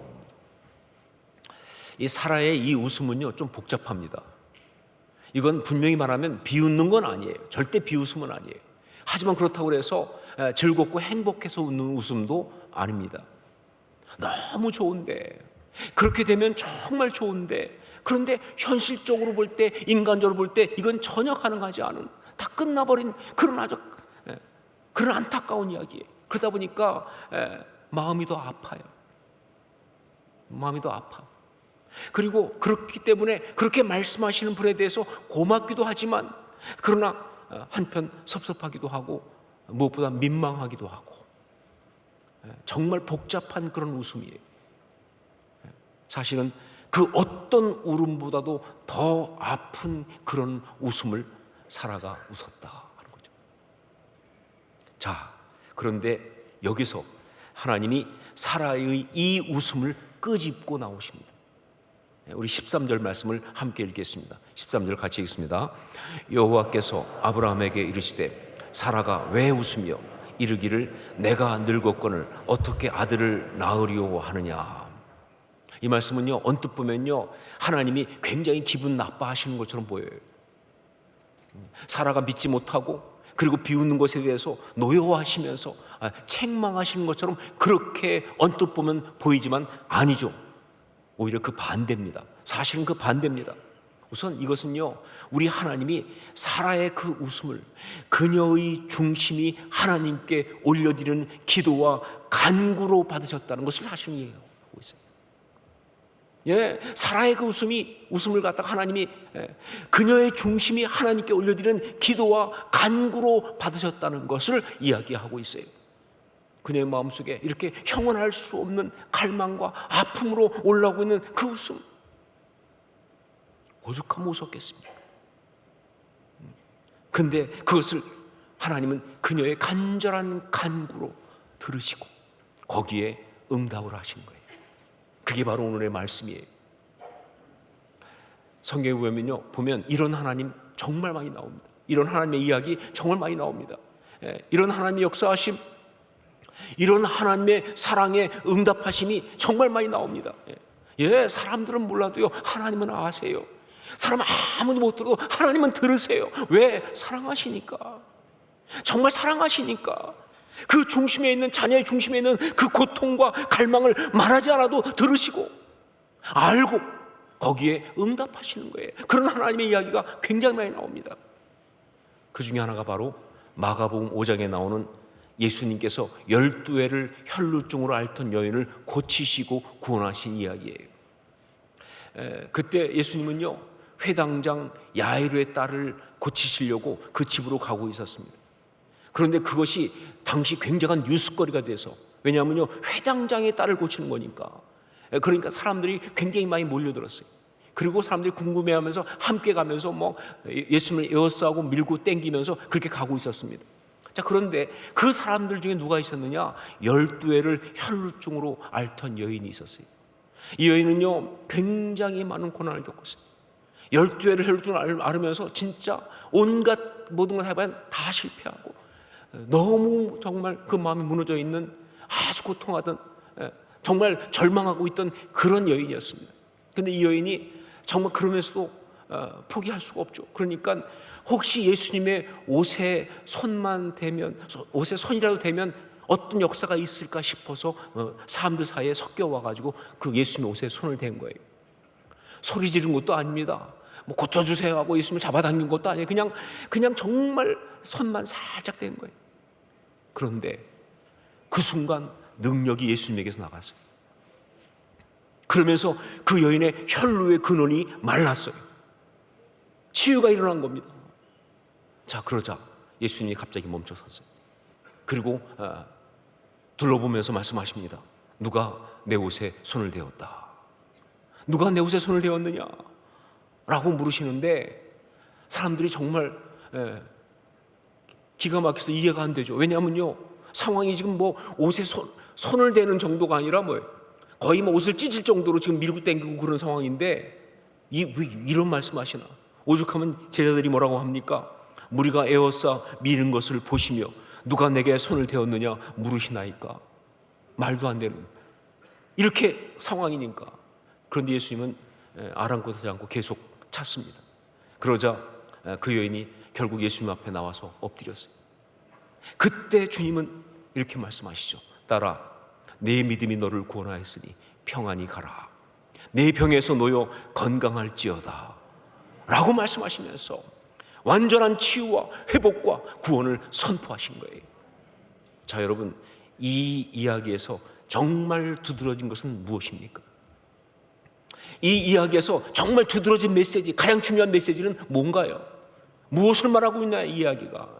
이 사라의 이 웃음은요, 좀 복잡합니다. 이건 분명히 말하면 비웃는 건 아니에요. 절대 비웃음은 아니에요. 하지만 그렇다고 해서 즐겁고 행복해서 웃는 웃음도 아닙니다. 너무 좋은데, 그렇게 되면 정말 좋은데, 그런데 현실적으로 볼 때, 인간적으로 볼 때 이건 전혀 가능하지 않은, 다 끝나버린 그런 아주 그런 안타까운 이야기예요. 그러다 보니까 마음이 더 아파요.
마음이 더 아파. 그리고 그렇기 때문에 그렇게 말씀하시는 분에 대해서 고맙기도 하지만 그러나 한편 섭섭하기도 하고 무엇보다 민망하기도 하고 정말 복잡한 그런 웃음이에요. 사실은 그 어떤 울음보다도 더 아픈 그런 웃음을 사라가 웃었다 하는 거죠. 자, 그런데 여기서 하나님이 사라의 이 웃음을 끄집고 나오십니다. 우리 13절 말씀을 함께 읽겠습니다. 13절 같이 읽습니다. 여호와께서 아브라함에게 이르시되 사라가 왜 웃으며 이르기를 내가 늙었거늘 어떻게 아들을 낳으리오 하느냐. 이 말씀은요, 언뜻 보면요, 하나님이 굉장히 기분 나빠하시는 것처럼 보여요. 사라가 믿지 못하고 그리고 비웃는 것에 대해서 노여워하시면서 책망하시는 것처럼 그렇게 언뜻 보면 보이지만 아니죠. 오히려 그 반대입니다. 사실은 그 반대입니다. 우선 이것은요, 우리 하나님이 사라의 그 웃음을, 그녀의 중심이 하나님께 올려드리는 기도와 간구로 받으셨다는 것을 사실은 이해하고 있어요. 예, 사라의 그 웃음을 갖다가 하나님이 그녀의 중심이 하나님께 올려드리는 기도와 간구로 받으셨다는 것을 이야기하고 있어요. 그녀의 마음속에 이렇게 형언할 수 없는 갈망과 아픔으로 올라오고 있는 그 웃음, 오죽하면 웃었겠습니까? 근데 그것을 하나님은 그녀의 간절한 간구로 들으시고 거기에 응답을 하신 거예요. 그게 바로 오늘의 말씀이에요. 성경에 보면 이런 하나님 정말 많이 나옵니다. 이런 하나님의 이야기 정말 많이 나옵니다. 이런 하나님의 역사하심, 이런 하나님의 사랑의 응답하심이 정말 많이 나옵니다. 예, 사람들은 몰라도요, 하나님은 아세요. 사람 아무도 못 들어도 하나님은 들으세요. 왜? 사랑하시니까. 정말 사랑하시니까. 그 중심에 있는, 자녀의 중심에 있는 그 고통과 갈망을 말하지 않아도 들으시고 알고 거기에 응답하시는 거예요. 그런 하나님의 이야기가 굉장히 많이 나옵니다. 그 중에 하나가 바로 마가복음 5장에 나오는 예수님께서 12회를 혈루증으로 앓던 여인을 고치시고 구원하신 이야기예요. 그때 예수님은요, 회당장 야이로의 딸을 고치시려고 그 집으로 가고 있었습니다. 그런데 그것이 당시 굉장한 뉴스거리가 돼서, 왜냐하면요, 회당장의 딸을 고치는 거니까. 그러니까 사람들이 굉장히 많이 몰려들었어요. 그리고 사람들이 궁금해하면서 함께 가면서 예수님을 에워싸고 밀고 땡기면서 그렇게 가고 있었습니다. 자, 그런데 그 사람들 중에 누가 있었느냐? 12회를 혈루증으로 앓던 여인이 있었어요. 이 여인은요, 굉장히 많은 고난을 겪었어요. 12회를 혈루증을 앓으면서 진짜 온갖 모든 걸 해봐야 다 실패하고 너무 정말 그 마음이 무너져 있는, 아주 고통하던, 정말 절망하고 있던 그런 여인이었습니다. 근데 이 여인이 정말 그러면서도 포기할 수가 없죠. 그러니까 혹시 예수님의 옷에 손만 대면, 옷에 손이라도 대면 어떤 역사가 있을까 싶어서 사람들 사이에 섞여 와가지고 그 예수님의 옷에 손을 댄 거예요. 소리 지른 것도 아닙니다. 고쳐주세요 하고 예수님을 잡아당긴 것도 아니에요. 그냥 정말 손만 살짝 댄 거예요. 그런데 그 순간 능력이 예수님에게서 나갔어요. 그러면서 그 여인의 혈루의 근원이 말랐어요. 치유가 일어난 겁니다. 자, 그러자 예수님이 갑자기 멈춰섰어요. 그리고 둘러보면서 말씀하십니다. 누가 내 옷에 손을 대었다. 누가 내 옷에 손을 대었느냐? 라고 물으시는데 사람들이 정말 기가 막혀서 이해가 안 되죠. 왜냐하면요, 상황이 지금 옷에 손을 대는 정도가 아니라 거의 옷을 찢을 정도로 지금 밀고 당기고 그런 상황인데 왜 이런 말씀하시나? 오죽하면 제자들이 뭐라고 합니까? 무리가 에워싸 미는 것을 보시며 누가 내게 손을 대었느냐 물으시나이까? 말도 안 되는 이렇게 상황이니까. 그런데 예수님은 아랑곳하지 않고 계속 찾습니다. 그러자 그 여인이 결국 예수님 앞에 나와서 엎드렸어요. 그때 주님은 이렇게 말씀하시죠. 딸아, 내 믿음이 너를 구원하였으니 평안히 가라. 내 병에서 놓여 건강할지어다 라고 말씀하시면서 완전한 치유와 회복과 구원을 선포하신 거예요. 자, 여러분, 이 이야기에서 정말 두드러진 것은 무엇입니까? 이 이야기에서 정말 두드러진 메시지, 가장 중요한 메시지는 뭔가요? 무엇을 말하고 있나 이 이야기가.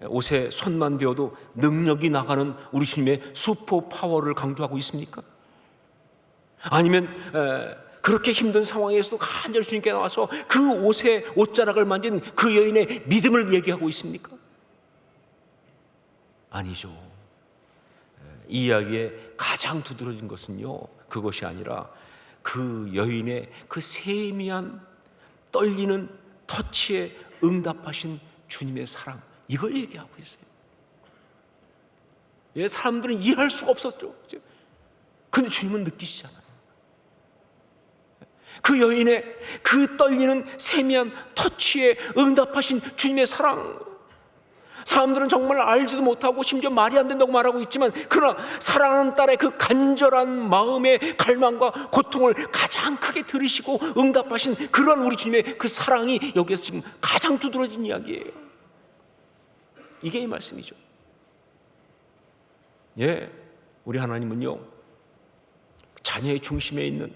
옷에 손만 대어도 능력이 나가는 우리 주님의 슈퍼 파워를 강조하고 있습니까? 아니면 그렇게 힘든 상황에서도 간절히 주님께 나와서 그 옷에 옷자락을 만진 그 여인의 믿음을 얘기하고 있습니까? 아니죠. 이 이야기에 가장 두드러진 것은요, 그것이 아니라 그 여인의 그 세미한 떨리는 터치에 응답하신 주님의 사랑, 이걸 얘기하고 있어요. 예, 사람들은 이해할 수가 없었죠. 근데 주님은 느끼시잖아요. 그 여인의 그 떨리는 세미한 터치에 응답하신 주님의 사랑, 사람들은 정말 알지도 못하고 심지어 말이 안 된다고 말하고 있지만, 그러나 사랑하는 딸의 그 간절한 마음의 갈망과 고통을 가장 크게 들으시고 응답하신 그런 우리 주님의 그 사랑이 여기에서 지금 가장 두드러진 이야기예요. 이게 이 말씀이죠. 예, 우리 하나님은요, 자녀의 중심에 있는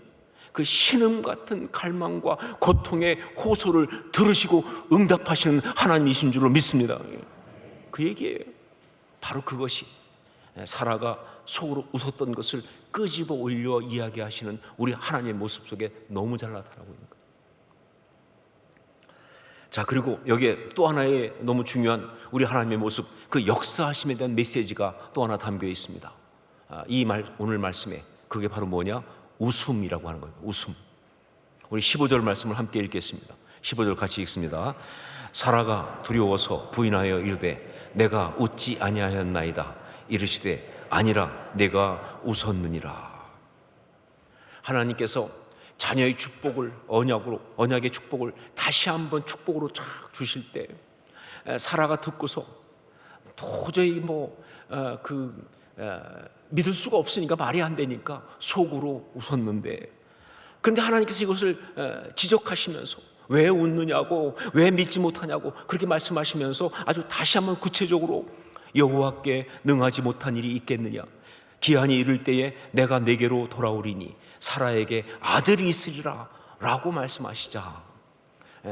그 신음 같은 갈망과 고통의 호소를 들으시고 응답하시는 하나님이신 줄로 믿습니다. 그 얘기예요. 바로 그것이 사라가 속으로 웃었던 것을 끄집어 올려 이야기하시는 우리 하나님의 모습 속에 너무 잘 나타나고 있는 거예요. 자, 그리고 여기에 또 하나의 너무 중요한 우리 하나님의 모습, 그 역사하심에 대한 메시지가 또 하나 담겨 있습니다. 오늘 말씀에 그게 바로 뭐냐? 웃음이라고 하는 거예요. 웃음. 우리 15절 말씀을 함께 읽겠습니다. 15절 같이 읽습니다. 사라가 두려워서 부인하여 이르되 내가 웃지 아니하였나이다. 이르시되 아니라 내가 웃었느니라. 하나님께서 자녀의 축복을, 언약의 축복을 다시 한번 축복으로 쫙 주실 때, 사라가 듣고서 도저히 믿을 수가 없으니까, 말이 안 되니까 속으로 웃었는데, 그런데 하나님께서 이것을 지적하시면서 왜 웃느냐고, 왜 믿지 못하냐고 그렇게 말씀하시면서 아주 다시 한번 구체적으로 여호와께 능하지 못한 일이 있겠느냐, 기한이 이를 때에 내가 내게로 돌아오리니 사라에게 아들이 있으리라 라고 말씀하시자,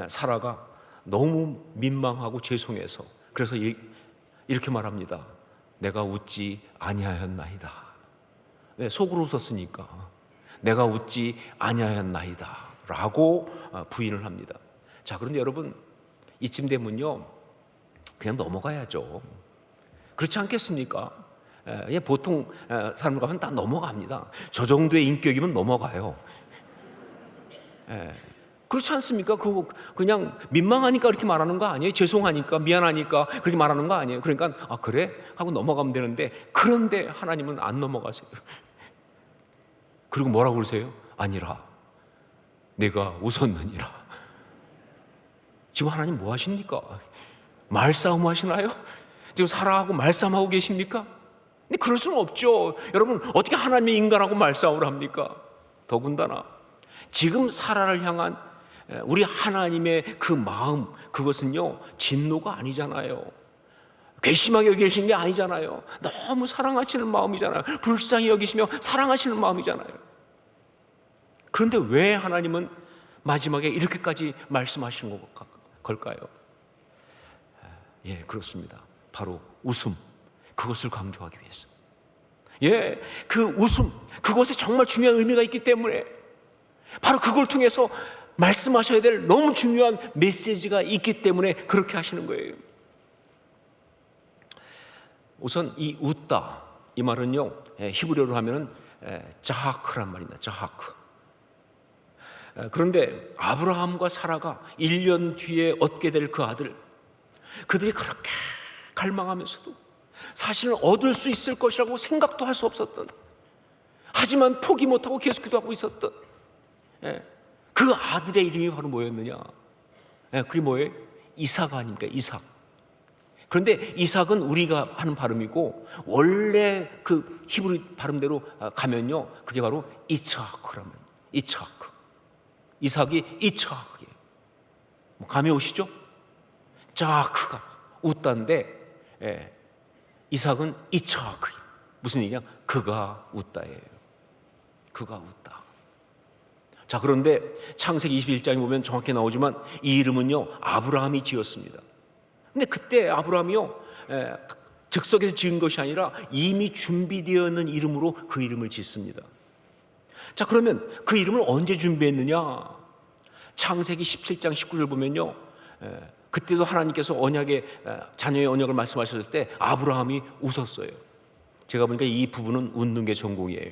사라가 너무 민망하고 죄송해서 그래서 이렇게 말합니다. 내가 웃지 아니하였나이다. 속으로 웃었으니까 내가 웃지 아니하였나이다 라고 부인을 합니다. 자, 그런데 여러분, 이쯤 되면요 그냥 넘어가야죠. 그렇지 않겠습니까? 보통 사람들 가면 다 넘어갑니다. 저 정도의 인격이면 넘어가요. 그렇지 않습니까? 그거 그냥 민망하니까 그렇게 말하는 거 아니에요? 죄송하니까, 미안하니까 그렇게 말하는 거 아니에요? 그러니까 그래? 하고 넘어가면 되는데, 그런데 하나님은 안 넘어가세요. 그리고 뭐라고 그러세요? 아니라 내가 웃었느니라. 지금 하나님 뭐 하십니까? 말싸움 하시나요? 지금 사라하고 말싸움하고 계십니까? 근데 그럴 수는 없죠. 여러분, 어떻게 하나님의 인간하고 말싸움을 합니까? 더군다나 지금 사라를 향한 우리 하나님의 그 마음, 그것은요 진노가 아니잖아요. 괘씸하게 여기시는 게 아니잖아요. 너무 사랑하시는 마음이잖아요. 불쌍히 여기시며 사랑하시는 마음이잖아요. 그런데 왜 하나님은 마지막에 이렇게까지 말씀하시는 걸까요? 예, 그렇습니다. 바로 웃음, 그것을 강조하기 위해서. 예, 그 웃음, 그것에 정말 중요한 의미가 있기 때문에, 바로 그걸 통해서 말씀하셔야 될 너무 중요한 메시지가 있기 때문에 그렇게 하시는 거예요. 우선 이 웃다, 이 말은요 히브리어로 하면은 자하크란 말입니다. 자하크. 그런데 아브라함과 사라가 1년 뒤에 얻게 될 그 아들, 그들이 그렇게 갈망하면서도 사실은 얻을 수 있을 것이라고 생각도 할 수 없었던, 하지만 포기 못하고 계속 기도하고 있었던 그 아들의 이름이 바로 뭐였느냐? 그게 뭐예요? 이삭 아닙니까? 이삭. 그런데 이삭은 우리가 하는 발음이고, 원래 그 히브리 발음대로 가면요 그게 바로 이츠하크라는, 이츠하크. 이삭이 이츠하크예요. 감이 오시죠? 자크가 웃다인데 이삭은 이츠하크예요. 무슨 얘기냐? 그가 웃다예요. 그가 웃다.
자, 그런데 창세기 21장에 보면 정확히 나오지만 이 이름은요 아브라함이 지었습니다. 근데 그때 아브라함이요 즉석에서 지은 것이 아니라 이미 준비되어 있는 이름으로 그 이름을 짓습니다. 자, 그러면 그 이름을 언제 준비했느냐? 창세기 17장 19절 보면요 그때도 하나님께서 언약의 자녀의 언약을 말씀하셨을 때 아브라함이 웃었어요. 제가 보니까 이 부분은 웃는 게 전공이에요.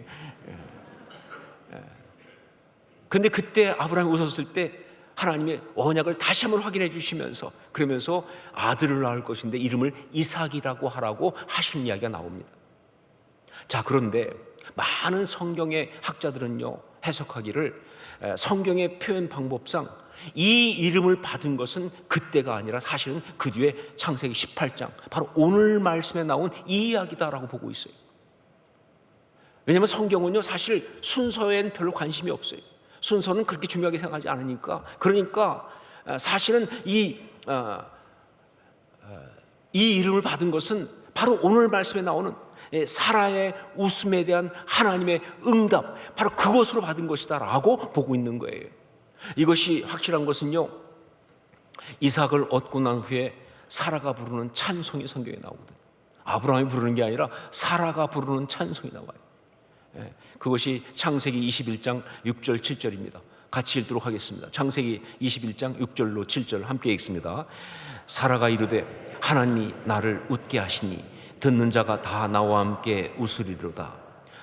근데 그때 아브라함이 웃었을 때 하나님의 언약을 다시 한번 확인해 주시면서 그러면서 아들을 낳을 것인데 이름을 이삭이라고 하라고 하시는 이야기가 나옵니다. 자, 그런데 많은 성경의 학자들은요 해석하기를 성경의 표현 방법상 이 이름을 받은 것은 그때가 아니라 사실은 그 뒤에 창세기 18장 바로 오늘 말씀에 나온 이 이야기다라고 보고 있어요. 왜냐하면 성경은요 사실 순서에는 별로 관심이 없어요. 순서는 그렇게 중요하게 생각하지 않으니까. 그러니까 사실은 이 이름을 받은 것은 바로 오늘 말씀에 나오는 사라의 웃음에 대한 하나님의 응답, 바로 그것으로 받은 것이다 라고 보고 있는 거예요. 이것이 확실한 것은요 이삭을 얻고 난 후에 사라가 부르는 찬송이 성경에 나오거든요. 아브라함이 부르는 게 아니라 사라가 부르는 찬송이 나와요. 그것이 창세기 21장 6절 7절입니다. 같이 읽도록 하겠습니다. 창세기 21장 6절로 7절 함께 읽습니다. 사라가 이르되 하나님이 나를 웃게 하시니 듣는 자가 다 나와 함께 웃으리로다.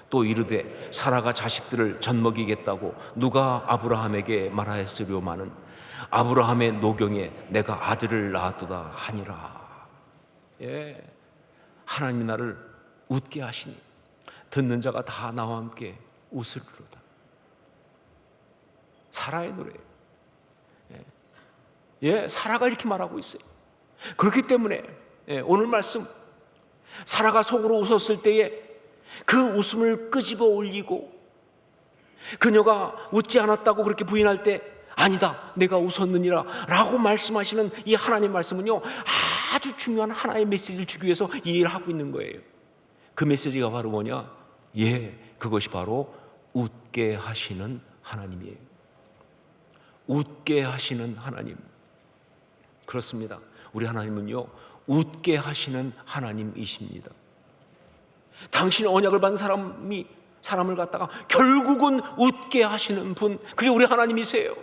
또 이르되 사라가 자식들을 젖먹이겠다고 누가 아브라함에게 말하였으려마는 아브라함의 노경에 내가 아들을 낳았도다 하니라. 하나님이 나를 웃게 하시니 듣는 자가 다 나와 함께 웃으리로다. 사라의 노래예요. 사라가 이렇게 말하고 있어요. 그렇기 때문에 오늘 말씀 사라가 속으로 웃었을 때에 그 웃음을 끄집어 올리고 그녀가 웃지 않았다고 그렇게 부인할 때 아니다 내가 웃었느니라 라고 말씀하시는 이 하나님의 말씀은요 아주 중요한 하나의 메시지를 주기 위해서 이해를 하고 있는 거예요. 그 메시지가 바로 뭐냐? 그것이 바로 웃게 하시는 하나님이에요. 웃게 하시는 하나님. 그렇습니다. 우리 하나님은요 웃게 하시는 하나님이십니다. 당신 언약을 받은 사람을 갖다가 결국은 웃게 하시는 분, 그게 우리 하나님이세요.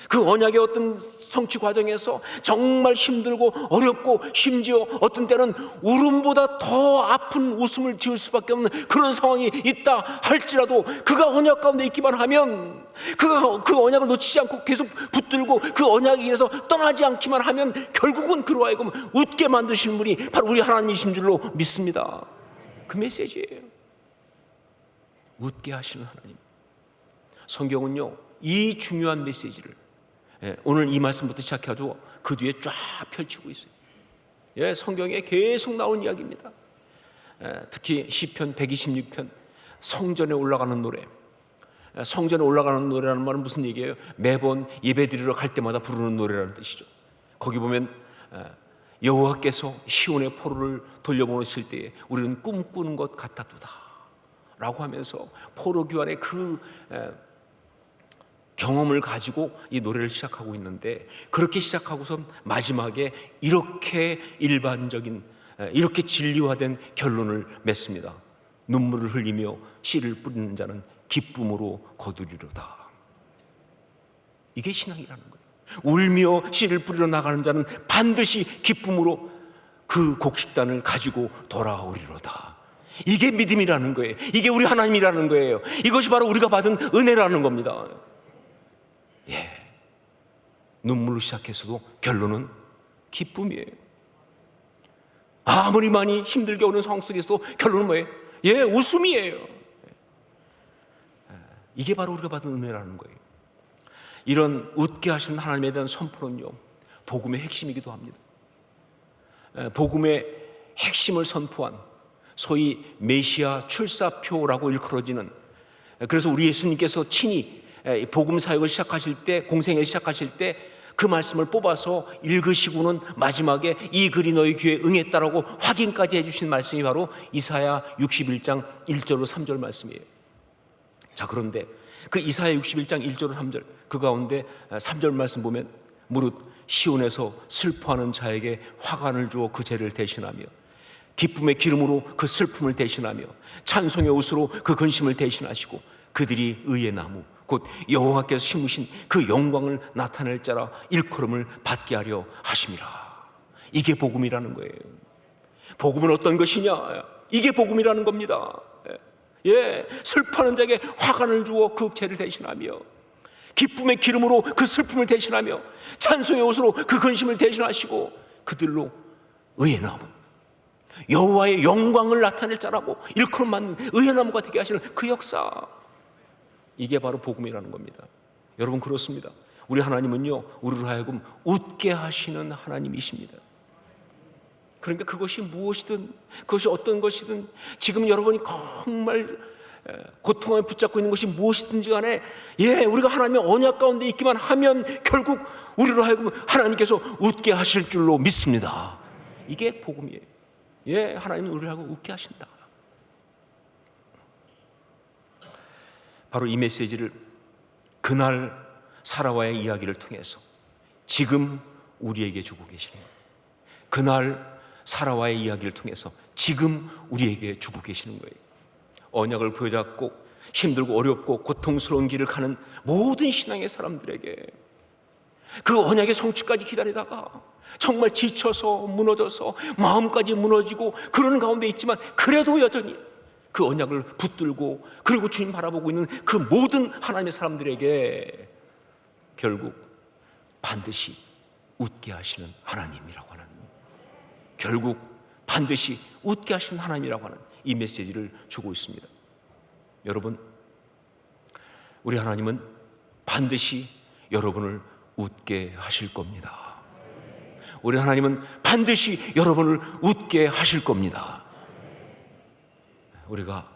그 언약의 어떤 성취 과정에서 정말 힘들고 어렵고 심지어 어떤 때는 울음보다 더 아픈 웃음을 지을 수밖에 없는 그런 상황이 있다 할지라도 그가 언약 가운데 있기만 하면 그가 그 언약을 놓치지 않고 계속 붙들고 그 언약에 의해서 떠나지 않기만 하면 결국은 그로 하여금 웃게 만드시는 분이 바로 우리 하나님이신 줄로 믿습니다. 그 메시지예요. 웃게 하시는 하나님. 성경은요 이 중요한 메시지를 오늘 이 말씀부터 시작해가지고 그 뒤에 쫙 펼치고 있어요. 성경에 계속 나온 이야기입니다. 특히 시편 126편 성전에 올라가는 노래. 성전에 올라가는 노래라는 말은 무슨 얘기예요? 매번 예배드리러 갈 때마다 부르는 노래라는 뜻이죠. 거기 보면 여호와께서 시온의 포로를 돌려보내실 때에 우리는 꿈꾸는 것 같았도다 라고 하면서 포로 귀환의 그 경험을 가지고 이 노래를 시작하고 있는데 그렇게 시작하고서 마지막에 이렇게 일반적인 이렇게 진리화된 결론을 맺습니다. 눈물을 흘리며 씨를 뿌리는 자는 기쁨으로 거두리로다. 이게 신앙이라는 거예요. 울며 씨를 뿌리러 나가는 자는 반드시 기쁨으로 그 곡식단을 가지고 돌아오리로다. 이게 믿음이라는 거예요. 이게 우리 하나님이라는 거예요. 이것이 바로 우리가 받은 은혜라는 겁니다. 눈물로 시작해서도 결론은 기쁨이에요. 아무리 많이 힘들게 오는 상황 속에서도 결론은 뭐예요? 웃음이에요. 이게 바로 우리가 받은 은혜라는 거예요. 이런 웃게 하시는 하나님에 대한 선포는요 복음의 핵심이기도 합니다. 복음의 핵심을 선포한 소위 메시아 출사표라고 일컬어지는, 그래서 우리 예수님께서 친히 복음 사역을 시작하실 때, 공생애를 시작하실 때 그 말씀을 뽑아서 읽으시고는 마지막에 이 글이 너희 귀에 응했다라고 확인까지 해주신 말씀이 바로 이사야 61장 1절로 3절 말씀이에요. 자, 그런데 그 이사야 61장 1절 3절 그 가운데 3절 말씀 보면 무릇 시온에서 슬퍼하는 자에게 화관을 주어 그 죄를 대신하며 기쁨의 기름으로 그 슬픔을 대신하며 찬송의 옷으로 그 근심을 대신하시고 그들이 의의 나무 곧 여호와께서 심으신 그 영광을 나타낼 자라 일컬음을 받게 하려 하심이라. 이게 복음이라는 거예요. 복음은 어떤 것이냐? 이게 복음이라는 겁니다. 예, 슬퍼하는 자에게 화관을 주어 그 죄를 대신하며 기쁨의 기름으로 그 슬픔을 대신하며 찬송의 옷으로 그 근심을 대신하시고 그들로 의의 나무 여호와의 영광을 나타낼 자라고 일컬음 받는 의의 나무가 되게 하시는 그 역사, 이게 바로 복음이라는 겁니다. 여러분, 그렇습니다. 우리 하나님은요, 우리를 하여금 웃게 하시는 하나님이십니다. 그러니까 그것이 무엇이든, 그것이 어떤 것이든, 지금 여러분이 정말 고통에 붙잡고 있는 것이 무엇이든지 간에, 예, 우리가 하나님의 언약 가운데 있기만 하면 결국 우리로 하여금 하나님께서 웃게 하실 줄로 믿습니다. 이게 복음이에요. 예, 하나님은 우리를 하고 웃게 하신다. 바로 이 메시지를 그날 사라와의 이야기를 통해서 지금 우리에게 주고 계십니다. 그날 사라와의 이야기를 통해서 지금 우리에게 주고 계시는 거예요. 언약을 부여잡고 힘들고 어렵고 고통스러운 길을 가는 모든 신앙의 사람들에게 그 언약의 성취까지 기다리다가 정말 지쳐서 무너져서 마음까지 무너지고 그러는 가운데 있지만 그래도 여전히 그 언약을 붙들고 그리고 주님 바라보고 있는 그 모든 하나님의 사람들에게 결국 반드시 웃게 하시는 하나님이라고 하는, 결국 반드시 웃게 하시는 하나님이라고 하는 이 메시지를 주고 있습니다. 여러분, 우리 하나님은 반드시 여러분을 웃게 하실 겁니다. 우리 하나님은 반드시 여러분을 웃게 하실 겁니다. 우리가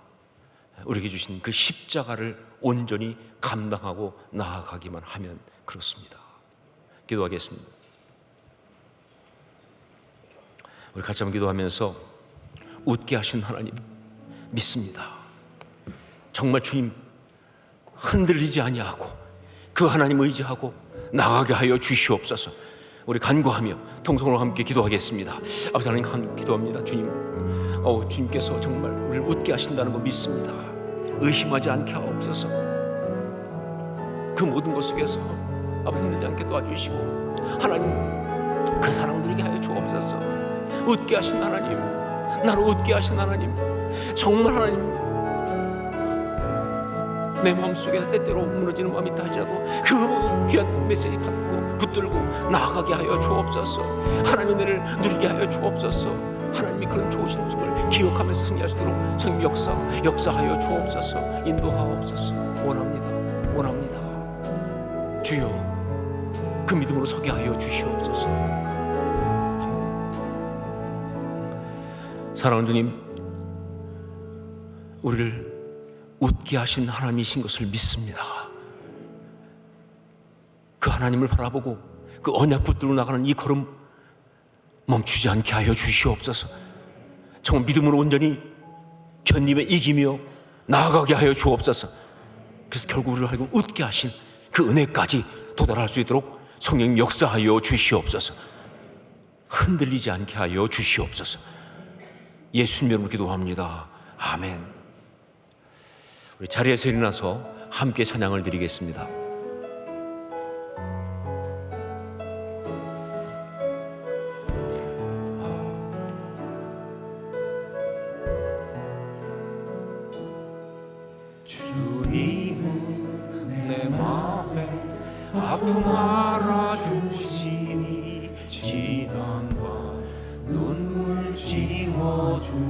우리에게 주신 그 십자가를 온전히 감당하고 나아가기만 하면 그렇습니다. 기도하겠습니다. 우리 같이 한번 기도하면서 웃게 하신 하나님 믿습니다. 정말 주님 흔들리지 아니하고 그 하나님 의지하고 나가게 하여 주시옵소서. 우리 간구하며 통성으로 함께 기도하겠습니다. 아버지 하나님 기도합니다. 주님, 주님께서 정말 우리를 웃게 하신다는 거 믿습니다. 의심하지 않게 하옵소서. 그 모든 것 속에서 아버지 흔들지 않게 도와주시고 하나님 그 사랑 누리게 하여 주옵소서. 웃게 하신 하나님, 나를 웃게 하신 하나님, 정말 하나님 내 마음속에서 때때로 무너지는 마음이 있다 할지라도 그 귀한 메시지 붙들고 나아가게 하여 주옵소서. 하나님의 은혜를 누리게 하여 주옵소서. 하나님이 그런 좋으신 것을 기억하면서 승리할 수 있도록 성령 역사하여 주옵소서. 인도하옵소서. 원합니다. 주여, 그 믿음으로 서게 하여 주시옵소서. 사랑하는 주님, 우리를 웃게 하신 하나님이신 것을 믿습니다. 그 하나님을 바라보고 그 언약 붙들고 나가는 이 걸음 멈추지 않게 하여 주시옵소서. 정말 믿음으로 온전히 견디며 이기며 나아가게 하여 주옵소서. 그래서 결국 우리를 하여금 웃게 하신 그 은혜까지 도달할 수 있도록 성령님 역사하여 주시옵소서. 흔들리지 않게 하여 주시옵소서. 예수님 이름으로 기도합니다. 아멘. 우리 자리에서 일어나서 함께 찬양을 드리겠습니다.
주님은 내 마음에 아픔 알아주시니 지난밤 눈물 지워주시고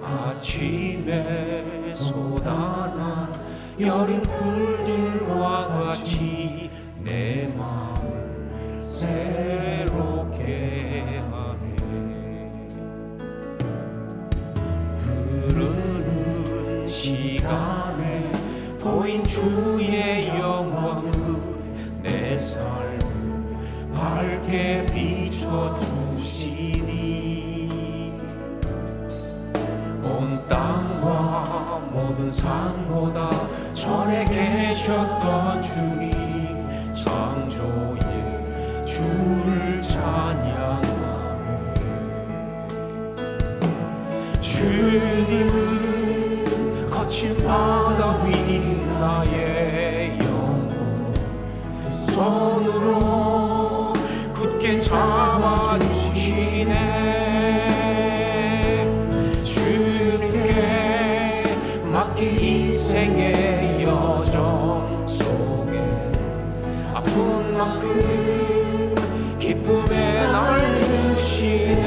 아침에 쏟아난 여린 풀들과 같이 내 마음을 새롭게 하네. 흐르는 시간에 보인 주의 영광은 내 삶을 밝게 비춰주시니 온 땅과 모든 삶보다 전에 계셨던 주님 창조의 주를 찬양하네. 주님은 거친 바다 위 나의 영혼 두 손으로 굳게 잡아주시네. 주님께 맡긴 인생의 여정 속에 아픈 만큼 기쁨의 날 주시네.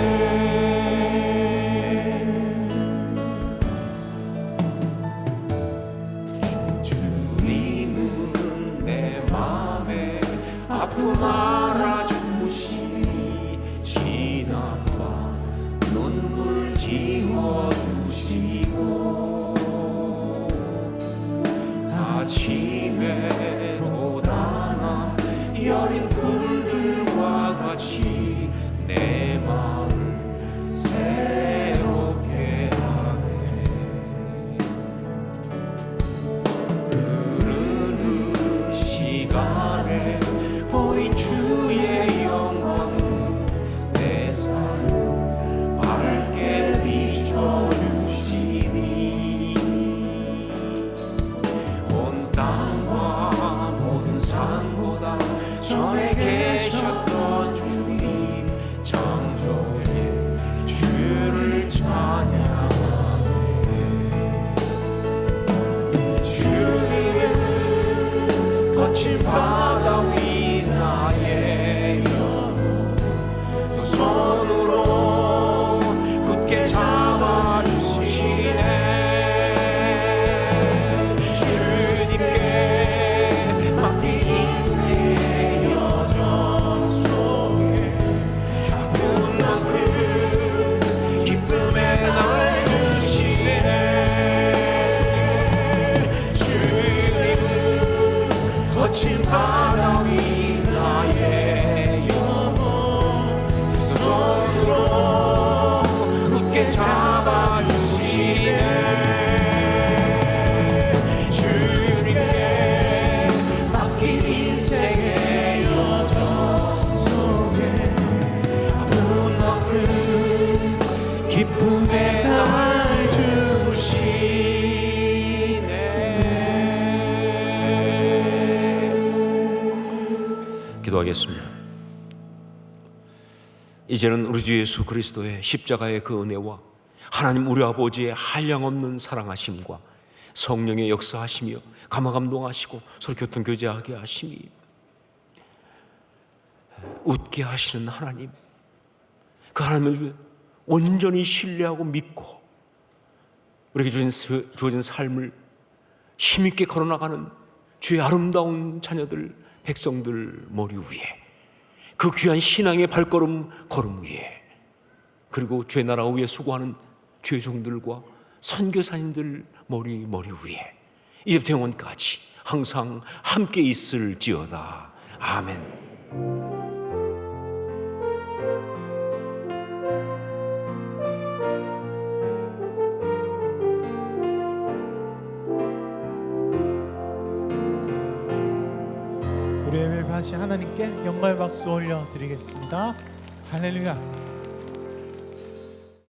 주님은 내 맘에 아픔 알아주시니 진함과 눈물 지워주시고 아침에 돋아나 여린 풀들과 같이 내 마음을 새롭게 하네. 흐르는 시간에 보인 주의 영광은 내 삶을 밝게 비춰주시니 온 땅과 모든 산보다 전에 계셨던 주님 창조의 주를 찬양하네. 주님은 거친 바다 위 나의 영혼 두 손으로 굳게 잡아주시네. 주님께 맡긴 인생의 여정 속에 아픈 만큼 기쁨의 날 주시네. 주님은 거친 바다 위 나의 영혼 두 손으로 굳게 잡아주시네. 주님께 맡긴 인생의 여정 속에 아픈 만큼 기쁨의 날 주시네.
기도하겠습니다. 이제는 우리 주 예수 그리스도의 십자가의 그 은혜와 하나님 우리 아버지의 한량없는 사랑하심과 성령의 역사하시며 감화감동하시고 서로 교통교제하게 하심이 웃게 하시는 하나님, 그 하나님을 온전히 신뢰하고 믿고 우리에게 주어진 삶을 힘있게 걸어나가는 주의 아름다운 자녀들, 백성들 머리 위에, 그 귀한 신앙의 발걸음 걸음 위에, 그리고 주의 나라 위에 수고하는 주의 종들과 선교사님들 머리 위에 이제부터 영원까지 항상 함께 있을지어다. 아멘.
우리 예배 다시 하나님께 영광의 박수 올려드리겠습니다. 할렐루야.